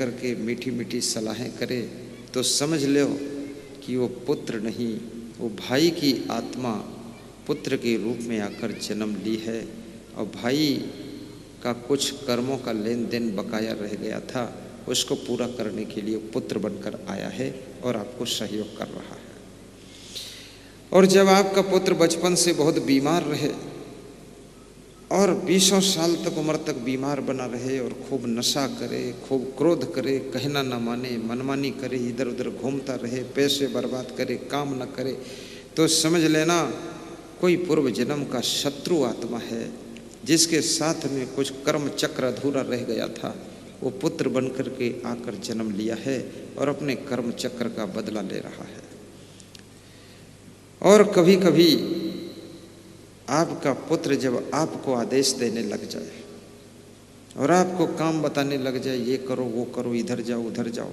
करके मीठी मीठी सलाहें करे तो समझ लो कि वो पुत्र नहीं, वो भाई की आत्मा पुत्र के रूप में आकर जन्म ली है। और भाई का कुछ कर्मों का लेन देन बकाया रह गया था, उसको पूरा करने के लिए पुत्र बनकर आया है और आपको सहयोग कर रहा है। और जब आपका पुत्र बचपन से बहुत बीमार रहे और 20 साल तक उम्र तक बीमार बना रहे और खूब नशा करे, खूब क्रोध करे, कहना न माने, मनमानी करे, इधर उधर घूमता रहे, पैसे बर्बाद करे, काम न करे, तो समझ लेना कोई पूर्व जन्म का शत्रु आत्मा है जिसके साथ में कुछ कर्म चक्र अधूरा रह गया था। वो पुत्र बनकर के आकर जन्म लिया है और अपने कर्म चक्र का बदला ले रहा है। और कभी कभी आपका पुत्र जब आपको आदेश देने लग जाए और आपको काम बताने लग जाए, ये करो वो करो, इधर जाओ उधर जाओ,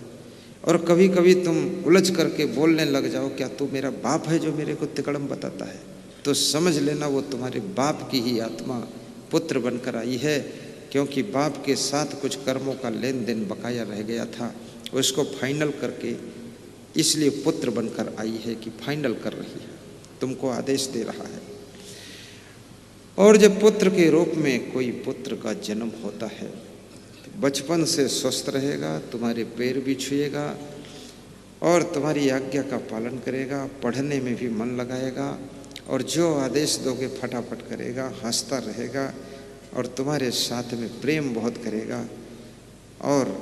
और कभी कभी तुम उलझ करके बोलने लग जाओ, क्या तू मेरा बाप है जो मेरे को तिकड़म बताता है, तो समझ लेना वो तुम्हारे बाप की ही आत्मा पुत्र बनकर आई है। क्योंकि बाप के साथ कुछ कर्मों का लेन देन बकाया रह गया था, उसको फाइनल करके इसलिए पुत्र बनकर आई है कि फाइनल कर रही है, तुमको आदेश दे रहा है। और जब पुत्र के रूप में कोई पुत्र का जन्म होता है तो बचपन से स्वस्थ रहेगा, तुम्हारे पैर भी छुएगा और तुम्हारी आज्ञा का पालन करेगा, पढ़ने में भी मन लगाएगा और जो आदेश दोगे फटाफट करेगा, हंसता रहेगा और तुम्हारे साथ में प्रेम बहुत करेगा। और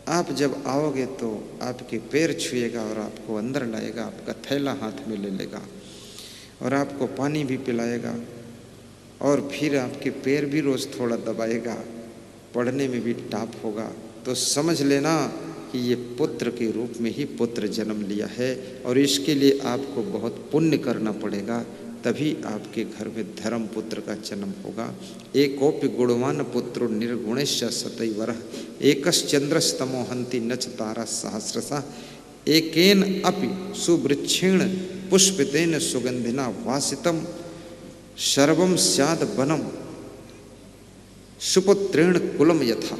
आप जब आओगे तो आपके पैर छुएगा और आपको अंदर लाएगा, आपका थैला हाथ में ले लेगा और आपको पानी भी पिलाएगा और फिर आपके पैर भी रोज़ थोड़ा दबाएगा, पढ़ने में भी टाप होगा। तो समझ लेना कि ये पुत्र के रूप में ही पुत्र जन्म लिया है और इसके लिए आपको बहुत पुण्य करना पड़ेगा, तभी आपके घर में धर्म पुत्र का जन्म होगा। एकोपि गुणवान पुत्रो निर्गुणेश्च सतैवरः एकश्चंद्रस्तमो हन्ति नच तारा सहस्रशः एकेन अपि सुवृक्षेण पुष्पितेन सुगंधिना वासितम सर्वम स्याद वनम सुपुत्रेण कुलम यथा।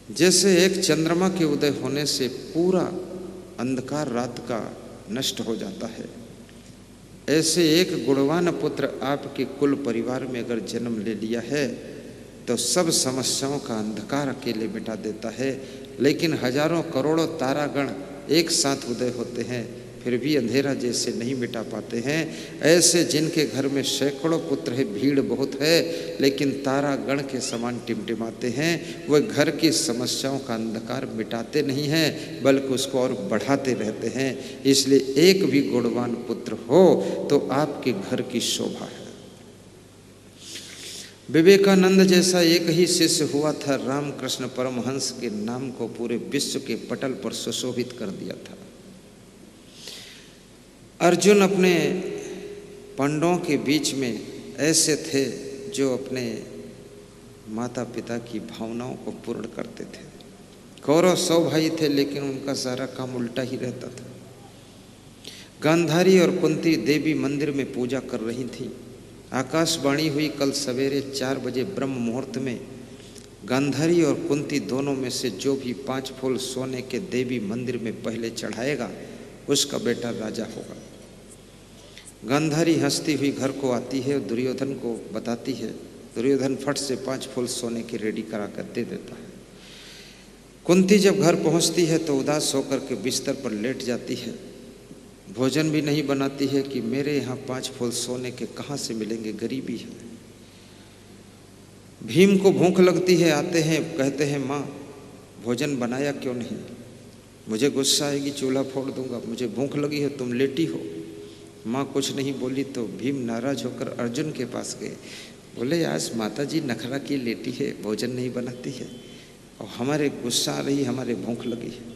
जैसे एक चंद्रमा के उदय होने से पूरा अंधकार रात का नष्ट हो जाता है, ऐसे एक गुणवान पुत्र आपके कुल परिवार में अगर जन्म ले लिया है तो सब समस्याओं का अंधकार अकेले मिटा देता है। लेकिन हजारों करोड़ों तारागण एक साथ उदय होते हैं फिर भी अंधेरा जैसे नहीं मिटा पाते हैं, ऐसे जिनके घर में सैकड़ों पुत्र है, भीड़ बहुत है, लेकिन तारागण के समान टिमटिमाते हैं, वह घर की समस्याओं का अंधकार मिटाते नहीं हैं बल्कि उसको और बढ़ाते रहते हैं। इसलिए एक भी गुणवान पुत्र हो तो आपके घर की शोभा है। विवेकानंद जैसा एक ही शिष्य हुआ था, रामकृष्ण परमहंस के नाम को पूरे विश्व के पटल पर सुशोभित कर दिया था। अर्जुन अपने पांडवों के बीच में ऐसे थे जो अपने माता पिता की भावनाओं को पूर्ण करते थे। कौरव 100 भाई थे लेकिन उनका सारा काम उल्टा ही रहता था। गांधारी और कुंती देवी मंदिर में पूजा कर रही थी। आकाशवाणी हुई कल सवेरे 4 बजे ब्रह्म मुहूर्त में, गांधारी और कुंती दोनों में से जो भी 5 फूल सोने के देवी मंदिर में पहले चढ़ाएगा उसका बेटा राजा होगा। गांधारी हंसती हुई घर को आती है और दुर्योधन को बताती है। दुर्योधन फट से 5 फूल सोने के रेडी करा कर दे देता है। कुंती जब घर पहुंचती है तो उदास होकर के बिस्तर पर लेट जाती है, भोजन भी नहीं बनाती है कि मेरे यहाँ 5 फूल सोने के कहाँ से मिलेंगे, गरीबी है। भीम को भूख लगती है, आते हैं, कहते हैं माँ भोजन बनाया क्यों नहीं, मुझे गुस्सा आएगी, चूल्हा फोड़ दूंगा, मुझे भूख लगी है, तुम लेटी हो। माँ कुछ नहीं बोली तो भीम नाराज होकर अर्जुन के पास गए, बोले आज माता जी नखरा की लेटी है, भोजन नहीं बनाती है और हमारे गुस्सा आ रही, हमारे भूख लगी है।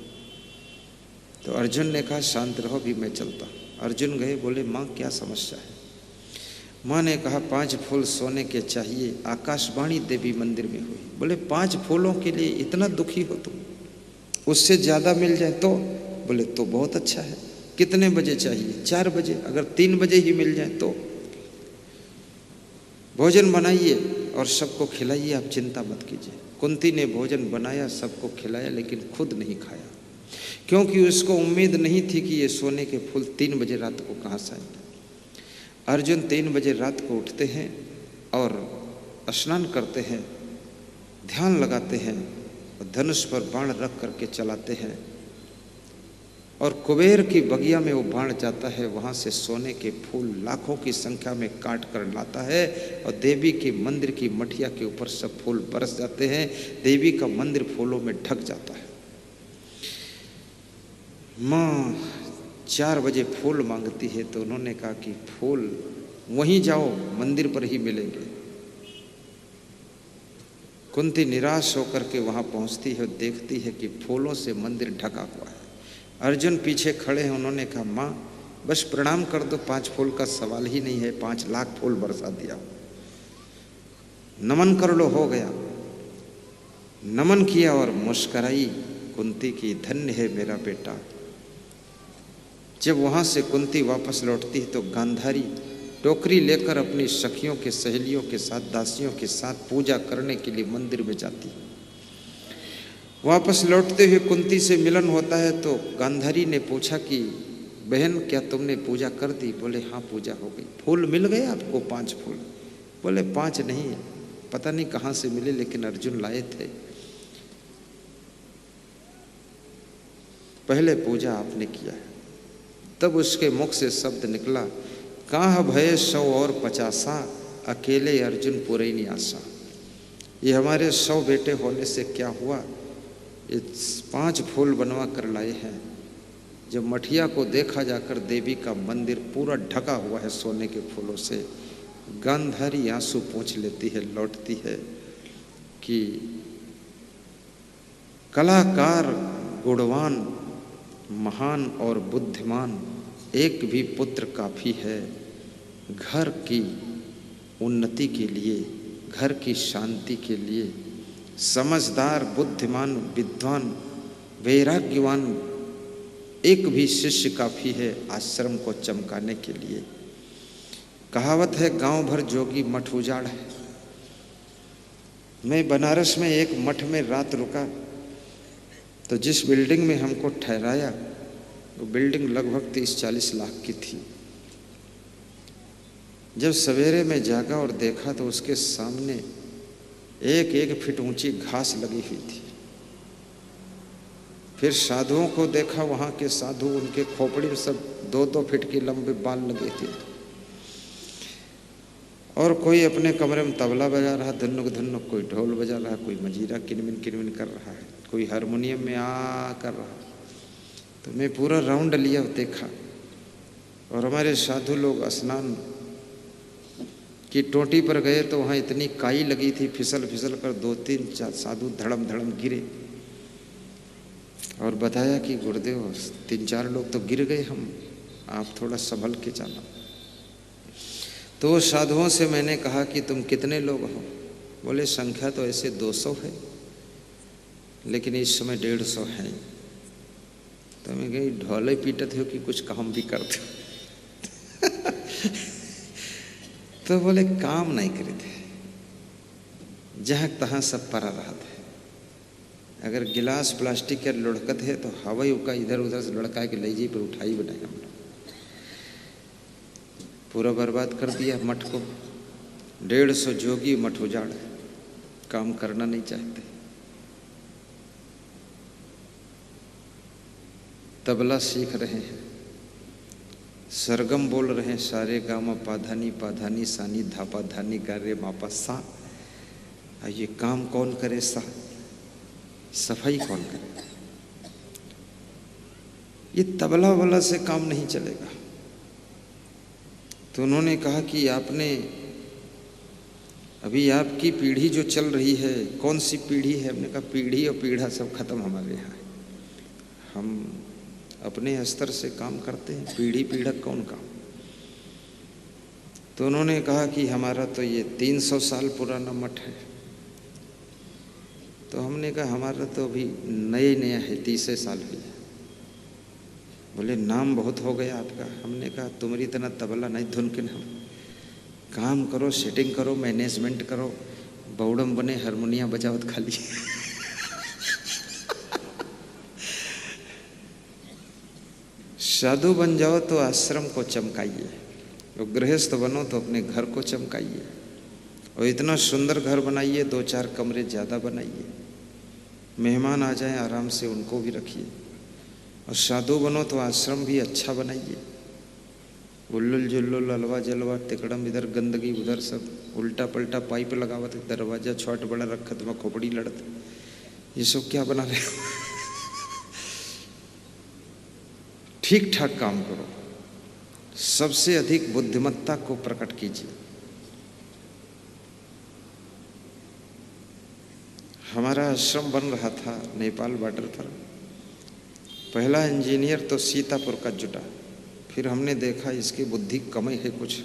तो अर्जुन ने कहा शांत रहो, भी मैं चलता। अर्जुन गए, बोले माँ क्या समस्या है। माँ ने कहा 5 फूल सोने के चाहिए, आकाशवाणी देवी मंदिर में हुई। बोले 5 फूलों के लिए इतना दुखी हो तुम, उससे ज़्यादा मिल जाए तो? बोले तो बहुत अच्छा है। कितने बजे चाहिए? 4 बजे। अगर 3 बजे ही मिल जाए तो? भोजन बनाइए और सबको खिलाइए, आप चिंता मत कीजिए। कुंती ने भोजन बनाया, सबको खिलाया, लेकिन खुद नहीं खाया, क्योंकि उसको उम्मीद नहीं थी कि ये सोने के फूल 3 बजे रात को कहाँ से आएंगे। अर्जुन 3 बजे रात को उठते हैं और स्नान करते हैं, ध्यान लगाते हैं और धनुष पर बाण रख करके चलाते हैं और कुबेर की बगिया में वो बाण जाता है। वहाँ से सोने के फूल लाखों की संख्या में काट कर लाता है और देवी के मंदिर की मठिया के ऊपर सब फूल बरस जाते हैं। देवी का मंदिर फूलों में ढक जाता है। माँ 4 बजे फूल मांगती है तो उन्होंने कहा कि फूल वहीं जाओ, मंदिर पर ही मिलेंगे। कुंती निराश होकर के वहाँ पहुँचती है और देखती है कि फूलों से मंदिर ढका हुआ है। अर्जुन पीछे खड़े हैं। उन्होंने कहा माँ बस प्रणाम कर दो, 5 फूल का सवाल ही नहीं है, 5 लाख फूल बरसा दिया, नमन कर लो, हो गया। नमन किया और मुस्कराई कुंती की, धन्य है मेरा बेटा। जब वहां से कुंती वापस लौटती है तो गांधारी टोकरी लेकर अपनी सखियों के, सहेलियों के साथ, दासियों के साथ पूजा करने के लिए मंदिर में जाती है। वापस लौटते हुए कुंती से मिलन होता है तो गांधारी ने पूछा कि बहन क्या तुमने पूजा कर दी? बोले हाँ पूजा हो गई। फूल मिल गए आपको? 5 फूल। बोले 5 नहीं, पता नहीं कहाँ से मिले, लेकिन अर्जुन लाए थे। पहले पूजा आपने किया है। तब उसके मुख से शब्द निकला, कहाँ भय 100 और 50, अकेले अर्जुन पूरे नहीं आशा। ये हमारे 100 बेटे होने से क्या हुआ, ये 5 फूल बनवा कर लाए हैं। जब मठिया को देखा जाकर देवी का मंदिर पूरा ढका हुआ है सोने के फूलों से। गांधारी आंसू पोंछ लेती है, लौटती है कि कलाकार गुणवान, महान और बुद्धिमान एक भी पुत्र काफ़ी है घर की उन्नति के लिए, घर की शांति के लिए। समझदार, बुद्धिमान, विद्वान, वैराग्यवान एक भी शिष्य काफ़ी है आश्रम को चमकाने के लिए। कहावत है गांव भर जोगी मठ उजाड़ है। मैं बनारस में एक मठ में रात रुका तो जिस बिल्डिंग में हमको ठहराया वो बिल्डिंग लगभग 30-40 लाख की थी। जब सवेरे में जागा और देखा तो उसके सामने 1-1 फीट ऊंची घास लगी हुई थी। फिर साधुओं को देखा, वहाँ के साधु, उनके खोपड़ी में सब 2-2 फीट के लंबे बाल लगे थे और कोई अपने कमरे में तबला बजा रहा, धन्नुक धन्नुक, कोई ढोल बजा रहा, कोई मजीरा किनमिन किनमिन कर रहा है, कोई हारमोनियम में आ कर रहा। तो मैं पूरा राउंड लिया, देखा। और हमारे साधु लोग स्नान की टोटी पर गए तो वहाँ इतनी काई लगी थी, फिसल फिसल कर 2-3 साधु धड़म धड़म गिरे और बताया कि गुरुदेव 3-4 लोग तो गिर गए, हम आप थोड़ा संभल के जाना। तो साधुओं से मैंने कहा कि तुम कितने लोग हो? बोले संख्या तो ऐसे 200 है, लेकिन इस समय 150 है। तो मैं कही ढोले पीटते हो कि कुछ काम भी करते हो? तो बोले काम नहीं करे थे, जहाँ तहाँ सब परा रहा था। अगर गिलास प्लास्टिक का लुढ़कत है तो हवाई का इधर उधर से लड़का के ले जाइए पर उठाई बनाए। हम लोग पूरा बर्बाद कर दिया मठ को। 150 जोगी मठ उजाड़, काम करना नहीं चाहते। तबला सीख रहे हैं, सरगम बोल रहे हैं, सारे गामा पाधानी पाधानी सानी धापा धानी गा रे मापा सा। ये काम कौन करे? सा सफाई कौन करे? ये तबला वाला से काम नहीं चलेगा। तो उन्होंने कहा कि आपने अभी आपकी पीढ़ी जो चल रही है, कौन सी पीढ़ी है? हमने कहा पीढ़ी और पीढ़ा सब खत्म हमारे यहाँ है। हम अपने स्तर से काम करते हैं, पीढ़ी पीढ़क कौन काम। तो उन्होंने कहा कि हमारा तो ये 300 साल पुराना मठ है। तो हमने कहा हमारा तो अभी नया है, 30 साल हुई है। बोले नाम बहुत हो गया आपका। हमने कहा तुम्हारी इतना तबला नहीं धुन के, हम काम करो, सेटिंग करो, मैनेजमेंट करो, बौड़म बने हारमोनिया बजावत खाली। साधु बन जाओ तो आश्रम को चमकाइए, और गृहस्थ बनो तो अपने घर को चमकाइए, और इतना सुंदर घर बनाइए, 2-4 कमरे ज़्यादा बनाइए, मेहमान आ जाएं आराम से उनको भी रखिए। और साधु बनो तो आश्रम भी अच्छा बनाइए, उल्लुल जुल्लुल अलवा जलवा तिकड़म, इधर गंदगी उधर सब उल्टा पल्टा पाइप लगावत, दरवाजा छोट बड़ा रखत में खोपड़ी लड़त, ये सब क्या बना रहे हो? ठीक ठाक काम करो, सबसे अधिक बुद्धिमत्ता को प्रकट कीजिए। हमारा आश्रम बन रहा था नेपाल बॉर्डर पर, पहला इंजीनियर तो सीतापुर का जुटा, फिर हमने देखा इसकी बुद्धि कम है कुछ,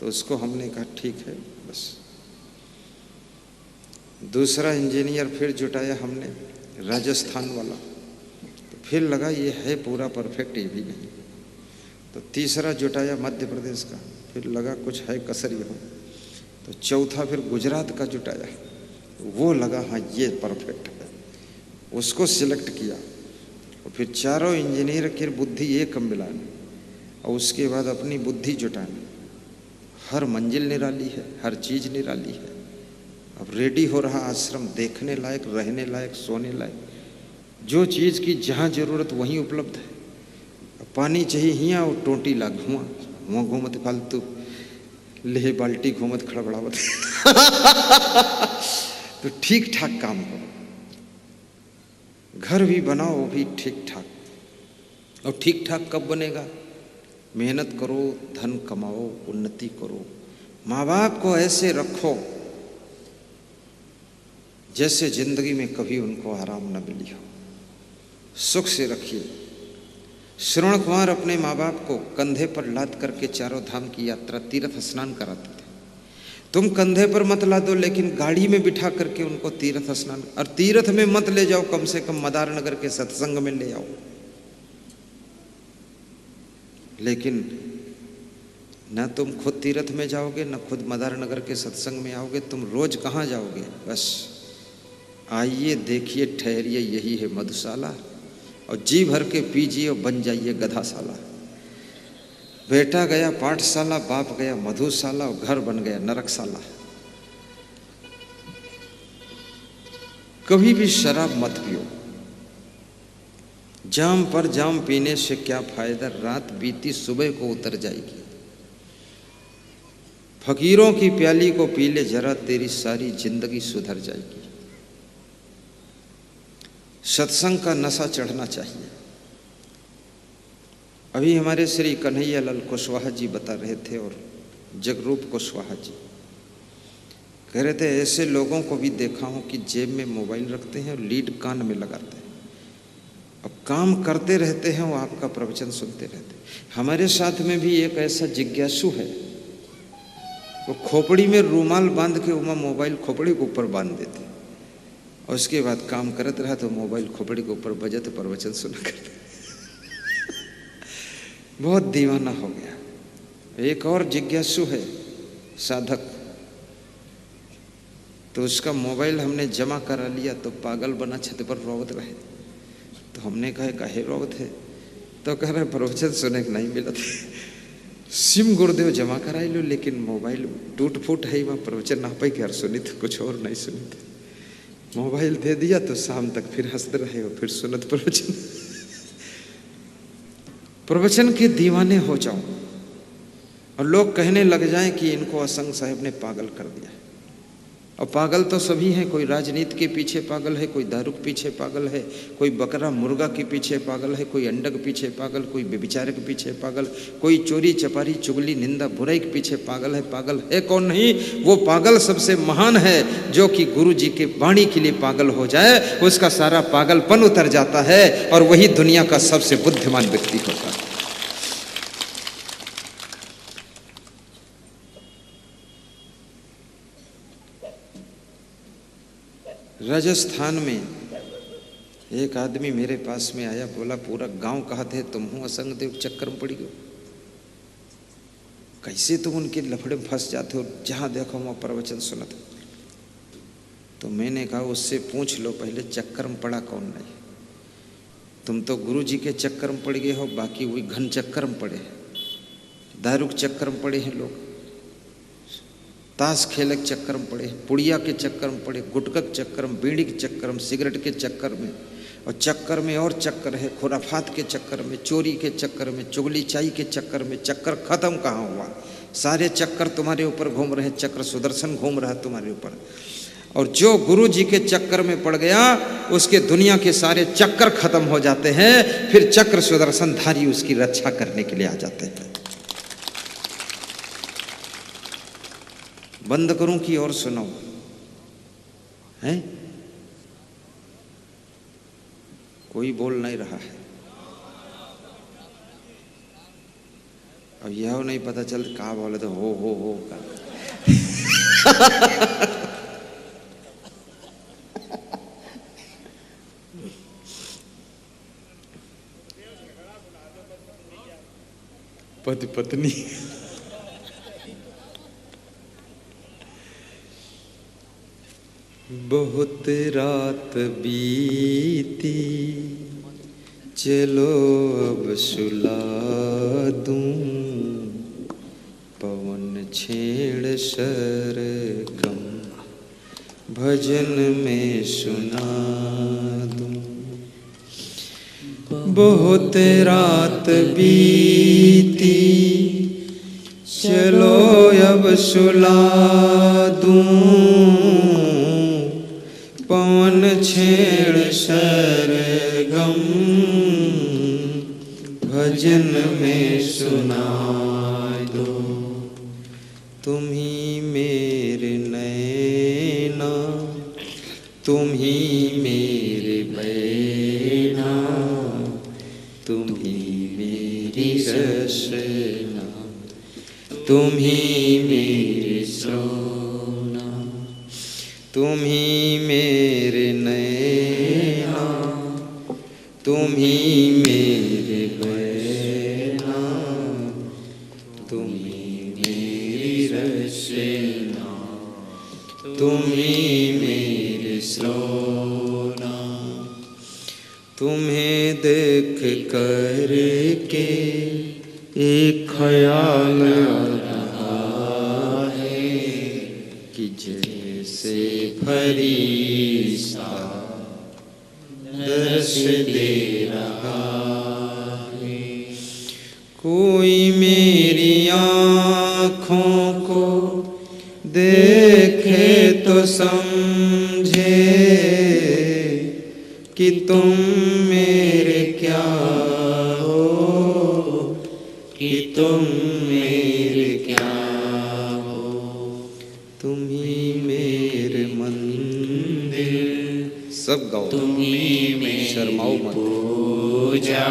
तो उसको हमने कहा ठीक है बस। दूसरा इंजीनियर फिर जुटाया हमने, राजस्थान वाला, तो फिर लगा ये है पूरा परफेक्ट, ये भी नहीं। तो तीसरा जुटाया मध्य प्रदेश का, फिर लगा कुछ है कसर यहाँ। तो चौथा फिर गुजरात का जुटाया, वो लगा हाँ ये परफेक्ट है, उसको सिलेक्ट किया। और फिर चारों इंजीनियर की बुद्धि एक मिलानी, और उसके बाद अपनी बुद्धि जुटानी। हर मंजिल निराली है, हर चीज़ निराली है। अब रेडी हो रहा आश्रम, देखने लायक, रहने लायक, सोने लायक, जो चीज़ की जहाँ ज़रूरत वहीं उपलब्ध है। पानी चाहिए हियाँ और टोटी ला हुआ घूमत फालतू लेह बाल्टी घूमत खड़बड़ावत। तो ठीक ठाक काम करो, घर भी बनाओ वो भी ठीक ठाक। और ठीक ठाक कब बनेगा? मेहनत करो, धन कमाओ, उन्नति करो, माँ बाप को ऐसे रखो जैसे जिंदगी में कभी उनको आराम न मिली हो, सुख से रखिए। श्रवण कुमार अपने माँ बाप को कंधे पर लाद करके चारों धाम की यात्रा, तीर्थ स्नान कराते थे। तुम कंधे पर मत ला दो, लेकिन गाड़ी में बिठा करके उनको तीर्थ स्नान, और तीर्थ में मत ले जाओ, कम से कम मदारनगर के सत्संग में ले आओ। लेकिन न तुम खुद तीर्थ में जाओगे, न खुद मदारनगर के सत्संग में आओगे, तुम रोज कहाँ जाओगे? बस आइए, देखिए, ठहरिए, यही है मधुशाला, और जी भर के पीजिए और बन जाइए गधाशाला। बेटा गया पाठशाला, बाप गया मधुशाला, और घर बन गया नरकशाला। कभी भी शराब मत पियो, जाम पर जाम पीने से क्या फायदा, रात बीती सुबह को उतर जाएगी। फकीरों की प्याली को पी ले जरा, तेरी सारी जिंदगी सुधर जाएगी। सत्संग का नशा चढ़ना चाहिए। अभी हमारे श्री कन्हैया लाल कुशवाहा जी बता रहे थे, और जगरूप कुशवाहा जी कह रहे थे, ऐसे लोगों को भी देखा हूं कि जेब में मोबाइल रखते हैं और लीड कान में लगाते हैं, अब काम करते रहते हैं, वो आपका प्रवचन सुनते रहते हैं। हमारे साथ में भी एक ऐसा जिज्ञासु है, वो खोपड़ी में रूमाल बांध के उमा मोबाइल खोपड़ी के ऊपर बांध देते, और उसके बाद काम करते रहा तो मोबाइल खोपड़ी के ऊपर बजा तो प्रवचन सुना करते। बहुत दीवाना हो गया। एक और जिज्ञासु है साधक, तो उसका मोबाइल हमने जमा करा लिया, तो पागल बना, छत पर रोवत रहे। तो हमने कहा काहे रोवत है? तो कह रहे प्रवचन सुने के नहीं मिला थे। सिम गुरुदेव जमा कराई लो, लेकिन मोबाइल टूट फूट है, वहाँ प्रवचन ना पाई घर सुनी थे, कुछ और नहीं सुनी थे। मोबाइल दे दिया तो शाम तक फिर हंसते रहे हो, फिर सुनत प्रवचन। प्रवचन के दीवाने हो जाओ, और लोग कहने लग जाएं कि इनको असंग साहब ने पागल कर दिया। और पागल तो सभी हैं, कोई राजनीति के पीछे पागल है, कोई दारू के पीछे पागल है, कोई बकरा मुर्गा के पीछे पागल है, कोई अंडा के पीछे पागल, कोई व्यभिचार के पीछे पागल, कोई चोरी चपारी चुगली निंदा बुराई के पीछे पागल है। पागल है कौन नहीं? वो पागल सबसे महान है, जो कि गुरु जी के वाणी के लिए पागल हो जाए, उसका सारा पागलपन उतर जाता है, और वही दुनिया का सबसे बुद्धिमान व्यक्ति होता है। राजस्थान में एक आदमी मेरे पास में आया, बोला पूरा गांव कहते तुम हूँ असंग देव, चक्कर में पड़ी हो, कैसे तुम उनके लफड़े में फंस जाते हो, जहाँ देखो वहाँ प्रवचन सुनते। तो मैंने कहा उससे पूछ लो पहले चक्कर में पड़ा कौन नहीं। तुम तो गुरु जी के चक्कर में पड़ गए हो, बाकी वही घन चक्कर में पड़े, दारू के चक्कर में पड़े हैं लोग, ताश खेल के चक्कर में पड़े, पुड़िया के चक्कर में पड़े, गुटखा के चक्कर में, बीड़ी के चक्कर में, सिगरेट के चक्कर में, और चक्कर में और चक्कर है, खुराफात के चक्कर में, चोरी के चक्कर में, चुगली चाई के चक्कर में। चक्कर खत्म कहाँ हुआ? सारे चक्कर तुम्हारे ऊपर घूम रहे, चक्र सुदर्शन घूम रहा तुम्हारे ऊपर। और जो गुरु जी के चक्कर में पड़ गया उसके दुनिया के सारे चक्कर खत्म हो जाते हैं, फिर चक्र सुदर्शन धारी उसकी रक्षा करने के लिए आ जाते हैं। बंद करूं कि और सुनाऊं? हैं? कोई बोल नहीं रहा है। अब यह नहीं पता चल कहा बोले तो हो कर पति पत्नी बहुत रात बीती चलो अब सुला दूं, पवन छेड़ सरगम भजन में सुना दूं। बहुत रात बीती चलो अब सुला दूं, पवन छेड़ सरगम भजन में सुना दो। तुम ही मेरे नैना, तुम ही मेरे बैना, तुम ही मेरी रसना, तुम ही मेरी सोना। तुम ही मेरे नैना, तुम ही मेरे बैना, तुम ही मेरी रसना, तुम ही मेरी सोना। तुम्हें देख कर के एक ख्याल आ रहा है कि जैसे फरिश्ता दर्श दे रहा है। कोई मेरी आँखों को देखे तो समझे कि तुम मेरे क्या हो, कि तुम मेरे क्या हो। तुम ही मेरे मंदिर, सब गाओ, तुम ही मेरी शर्माओ मत, पूजा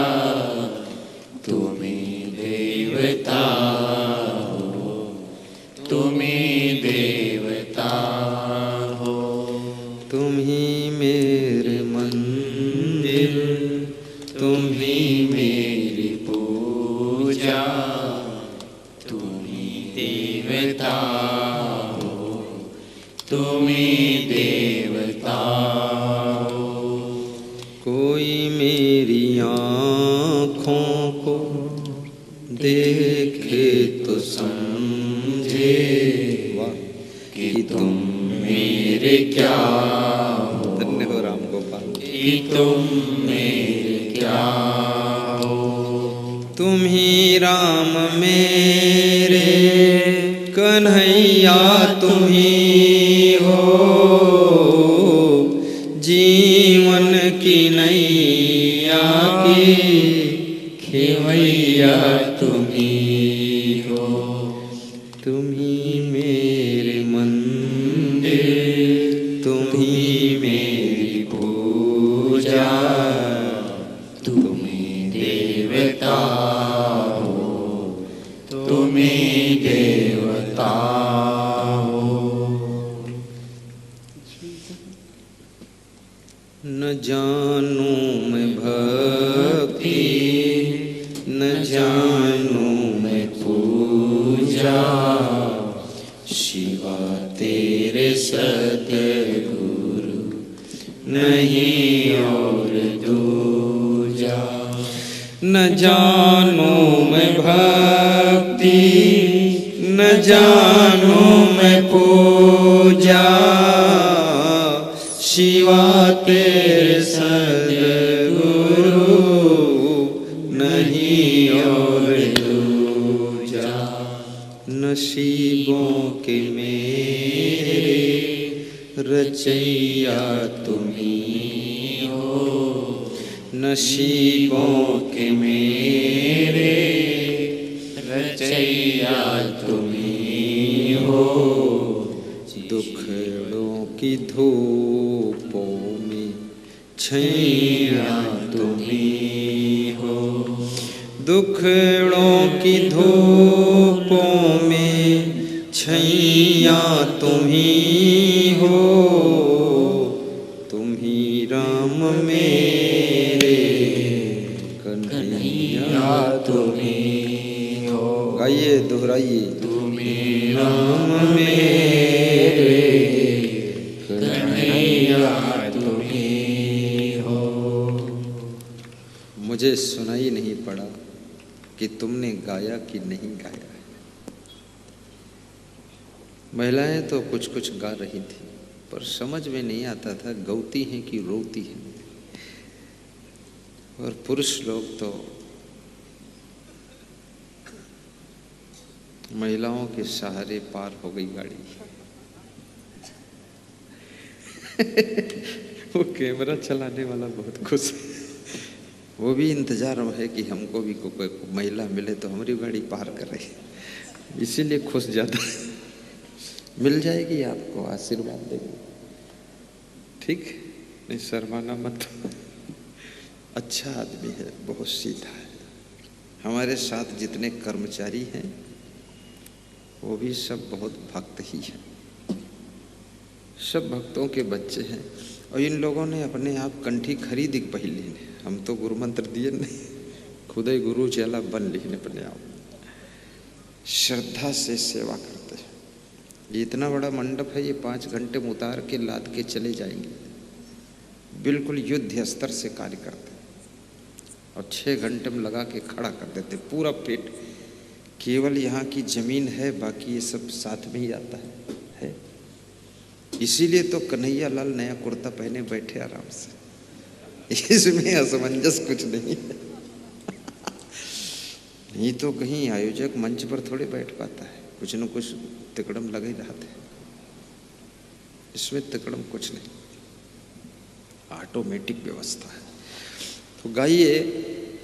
तुम ही देवता हो, तुम ही देवता हो। तुम ही मेरे मंदिर, तुम ही मेरी पूजा, तुम ही देवता हो, तुम ही देवता हो। कोई मेरी आँखों को देखे तो समझे कि तुम मेरे क्या हो। धन्य हो राम गोपाल। कि तुम मेरे क्या हो। तुम ही राम मेरे कन्हैया, तुम ही हो। जीवन की नैया की खेवैया तुम ही हो। तुम ही मेरे मंदिर, तुम ही मेरी पूजा, तुम ही देवता हो, तुम ही देवता हो। न जानूं मैं भक्ति, न जानूं मैं पूजा, शिवा तेरे सतगुरु नहीं और दूजा। न जानूं मैं भक्ति न जानूं मैं पूजा, शिवा तेरे सद्गुरु नहीं और दूजा। नसीबों के मेरे रचैया तुम्ही हो, नसीबों के मेरे रचैया तुम्ही हो। दुखड़ों की धूपों में छैया तुम्ही हो। दुखड़ों की धूपों में छैया तुम्ही हो। तुम्ही राम मेरे कन्हैया तुम्ही हो। गाइए, दोहराइए। तुम्ही राम मेरे कन्हैया तुम्ही हो। मुझे सुनाई नहीं पड़ा कि तुमने गाया कि नहीं गाया। महिलाएं तो कुछ कुछ गा रही थी, पर समझ में नहीं आता था गौती हैं कि रोती हैं। और पुरुष लोग तो महिलाओं के सहारे पार हो गई गाड़ी। वो कैमरा चलाने वाला बहुत खुश है, वो भी इंतजार में है कि हमको भी कोई महिला मिले तो हमारी गाड़ी पार करे, इसीलिए खुश ज्यादा। मिल जाएगी आपको, आशीर्वाद देंगे, ठीक नहीं, शर्माना मत। अच्छा आदमी है, बहुत सीधा है। हमारे साथ जितने कर्मचारी हैं वो भी सब बहुत भक्त ही हैं, सब भक्तों के बच्चे हैं। और इन लोगों ने अपने आप कंठी खरीदी पहले ने, हम तो गुरु मंत्र दिए नहीं, खुद ही गुरु चेला बन लिखने अपने आप, श्रद्धा से सेवा करते हैं। ये इतना बड़ा मंडप है, ये 5 घंटे में उतार के लाद के चले जाएंगे, बिल्कुल युद्ध स्तर से कार्य करते हैं। और 6 घंटे में लगा के खड़ा कर देते पूरा पेट। केवल यहाँ की जमीन है, बाकी ये सब साथ में ही आता है। इसीलिए तो कन्हैया लाल नया कुर्ता पहने बैठे आराम से, इसमें असमंजस कुछ नहीं है। नहीं तो कहीं आयोजक मंच पर थोड़े बैठ पाता है, कुछ न कुछ तिकड़म लगे रहते हैं। इसमें तिकड़म कुछ नहीं, ऑटोमेटिक व्यवस्था है। तो गाइए,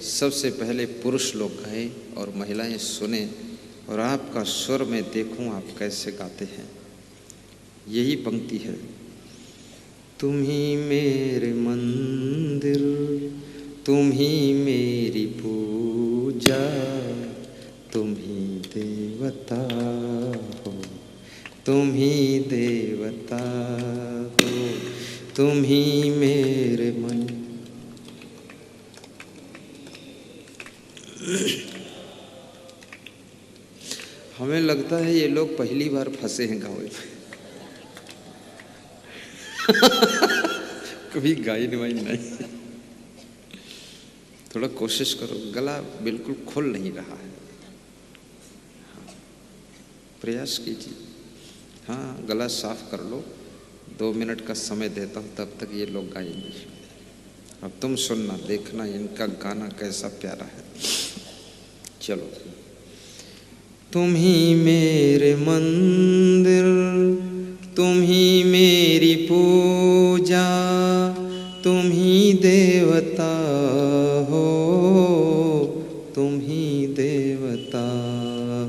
सबसे पहले पुरुष लोग गाएं और महिलाएं सुने, और आपका स्वर में देखूं आप कैसे गाते हैं। यही पंक्ति है, तुम ही मेरे मंदिर, तुम ही मेरी पूजा, तुम ही देवता हो, तुम ही देवता हो, तुम ही मेरे मन। हमें लगता है ये लोग पहली बार फंसे हैं गाँव में। कभी गाई नवाई नहीं। थोड़ा कोशिश करो, गला बिल्कुल खुल नहीं रहा है, प्रयास कीजिए। हाँ, गला साफ कर लो, 2 मिनट का समय देता हूँ, तब तक ये लोग गाएंगे। अब तुम सुनना, देखना इनका गाना कैसा प्यारा है। चलो। तुम ही मेरे मंदिर, तुम ही मेरी पूजा, तुम ही देवता हो, तुम ही देवता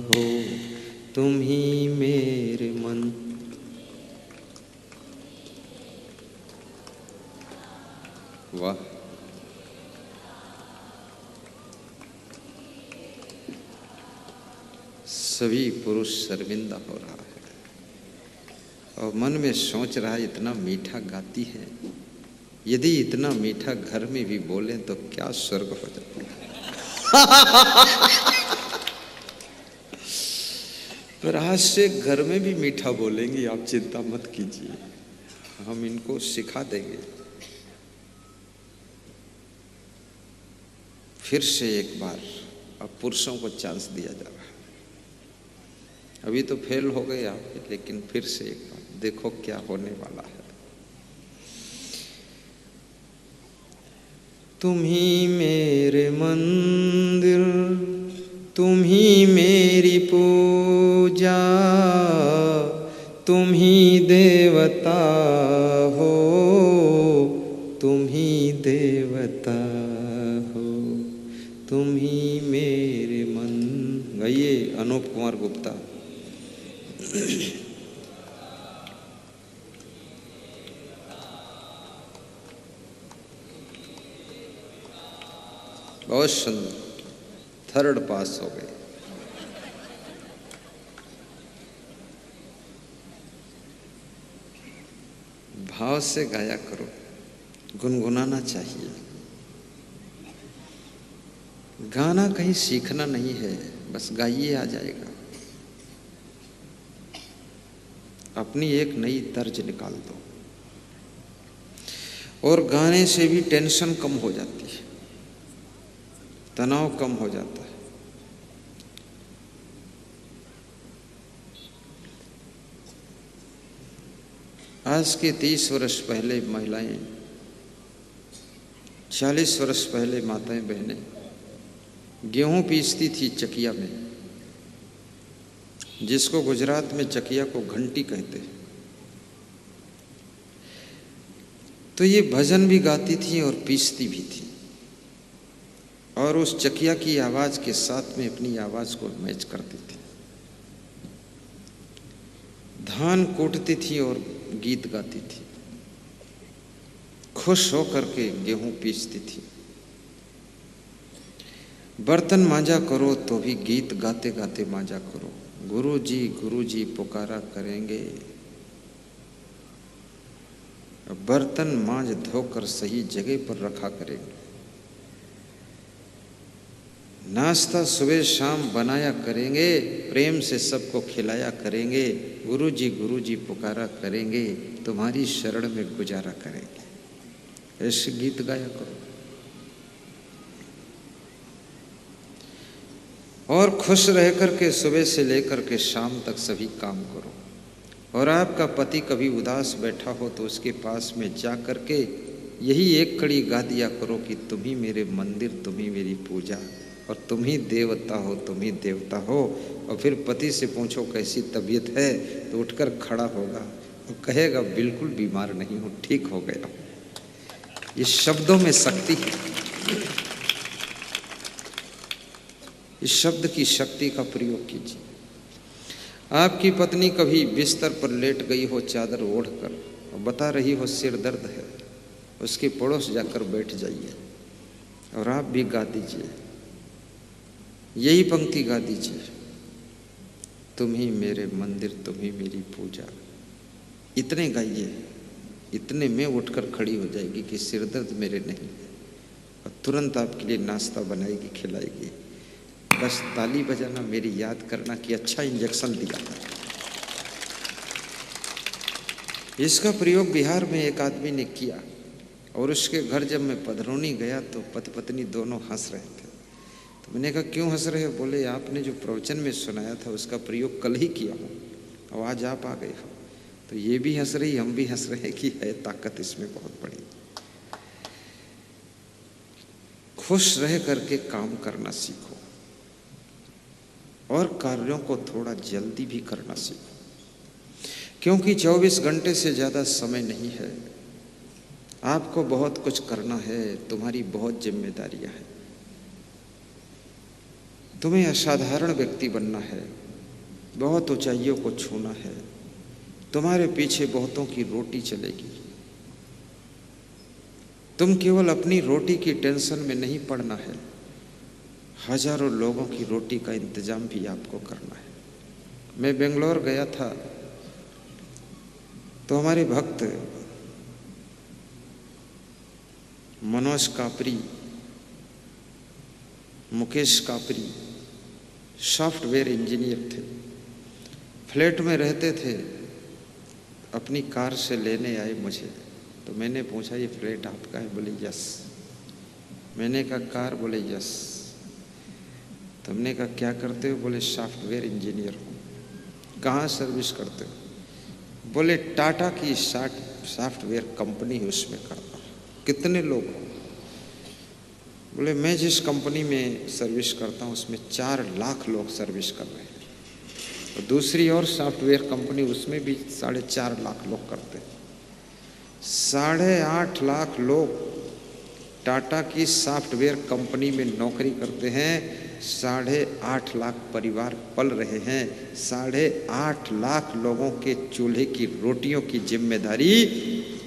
हो, तुम ही मेरे मन। वाह, सभी पुरुष शर्मिंदा हो रहा है और मन में सोच रहा है इतना मीठा गाती है, यदि इतना मीठा घर में भी बोले तो क्या स्वर्ग हो जाता पर आज से घर में भी मीठा बोलेंगी, आप चिंता मत कीजिए, हम इनको सिखा देंगे। फिर से एक बार अब पुरुषों को चांस दिया जा रहा है। अभी तो फेल हो गए आप, लेकिन फिर से एक बार देखो क्या होने वाला है। तुम ही मेरे मंदिर, तुम ही मेरी पूजा, तुम ही देवता हो, तुम ही देवता हो, तुम ही मेरे मन। गाइए अनूप कुमार गुप्ता। बहुत सुंदर, थर्ड पास हो गए। भाव से गाया करो, गुनगुनाना चाहिए। गाना कहीं सीखना नहीं है, बस गाइए आ जाएगा। अपनी एक नई तर्ज निकाल दो, और गाने से भी टेंशन कम हो जाती है, तनाव कम हो जाता है। आज के 30 वर्ष पहले महिलाएं, 40 वर्ष पहले माताएं बहनें गेहूं पीसती थी चकिया में, जिसको गुजरात में चकिया को घंटी कहते हैं। तो ये भजन भी गाती थी और पीसती भी थी, और उस चकिया की आवाज के साथ में अपनी आवाज को मैच करती थी। धान कूटती थी और गीत गाती थी, खुश होकर के गेहूं पीसती थी। बर्तन मांजा करो तो भी गीत गाते गाते मांजा करो। गुरु जी पुकारा करेंगे, बर्तन मांज धोकर सही जगह पर रखा करेंगे। नाश्ता सुबह शाम बनाया करेंगे, प्रेम से सबको खिलाया करेंगे। गुरु जी पुकारा करेंगे, तुम्हारी शरण में गुजारा करेंगे। ऐसे गीत गाया करो और खुश रह करके सुबह से लेकर के शाम तक सभी काम करो। और आपका पति कभी उदास बैठा हो तो उसके पास में जा करके यही एक कड़ी गा दिया करो कि तुम ही मेरे मंदिर, तुम ही मेरी पूजा, और तुम ही देवता हो, तुम ही देवता हो। और फिर पति से पूछो कैसी तबीयत है, तो उठकर खड़ा होगा और कहेगा बिल्कुल बीमार नहीं हूँ, ठीक हो गया। ये शब्दों में शक्ति है, इस शब्द की शक्ति का प्रयोग कीजिए। आपकी पत्नी कभी बिस्तर पर लेट गई हो चादर ओढ़कर और बता रही हो सिर दर्द है, उसके पड़ोस जाकर बैठ जाइए और आप भी गा दीजिए, यही पंक्ति गा दीजिए, तुम ही मेरे मंदिर, तुम ही मेरी पूजा। इतने गाइए, इतने में उठकर खड़ी हो जाएगी कि सिर दर्द मेरे नहीं है, और तुरंत आपके लिए नाश्ता बनाएगी, खिलाएगी। बस ताली बजाना, मेरी याद करना कि अच्छा इंजेक्शन दिया था। इसका प्रयोग बिहार में एक आदमी ने किया, और उसके घर जब मैं पधरौनी गया तो पति पत्नी दोनों हंस रहे थे। तो मैंने कहा क्यों हंस रहे हो? बोले आपने जो प्रवचन में सुनाया था उसका प्रयोग कल ही किया हूँ और आज आप आ गए हो। तो ये भी हंस रही, हम भी हंस रहे कि है ताकत इसमें बहुत बड़ी। खुश रह करके काम करना सीखो और कार्यों को थोड़ा जल्दी भी करना सीखो, क्योंकि 24 घंटे से ज़्यादा समय नहीं है। आपको बहुत कुछ करना है, तुम्हारी बहुत जिम्मेदारियां हैं। तुम्हें असाधारण व्यक्ति बनना है, बहुत ऊंचाइयों को छूना है। तुम्हारे पीछे बहुतों की रोटी चलेगी। तुम केवल अपनी रोटी की टेंशन में नहीं पड़ना है, हजारों लोगों की रोटी का इंतजाम भी आपको करना है। मैं बेंगलोर गया था तो हमारे भक्त मनोज कापरी, मुकेश कापरी सॉफ्टवेयर इंजीनियर थे, फ्लैट में रहते थे। अपनी कार से लेने आए मुझे, तो मैंने पूछा ये फ्लैट आपका है? बोले यस। मैंने कहा कार, बोले यस। तुमने कहा क्या करते हो? बोले सॉफ्टवेयर इंजीनियर हूँ। कहाँ सर्विस करते हो? बोले टाटा की सॉफ्टवेयर कंपनी है उसमें करता हूँ। कितने लोग हो? बोले मैं जिस कंपनी में सर्विस करता हूँ उसमें 4 लाख लोग सर्विस कर रहे हैं, और दूसरी और सॉफ्टवेयर कंपनी उसमें भी 4.5 लाख लोग करते हैं। 8.5 लाख लोग टाटा की सॉफ्टवेयर कंपनी में नौकरी करते हैं। 8.5 लाख परिवार पल रहे हैं। 8.5 लाख लोगों के चूल्हे की रोटियों की जिम्मेदारी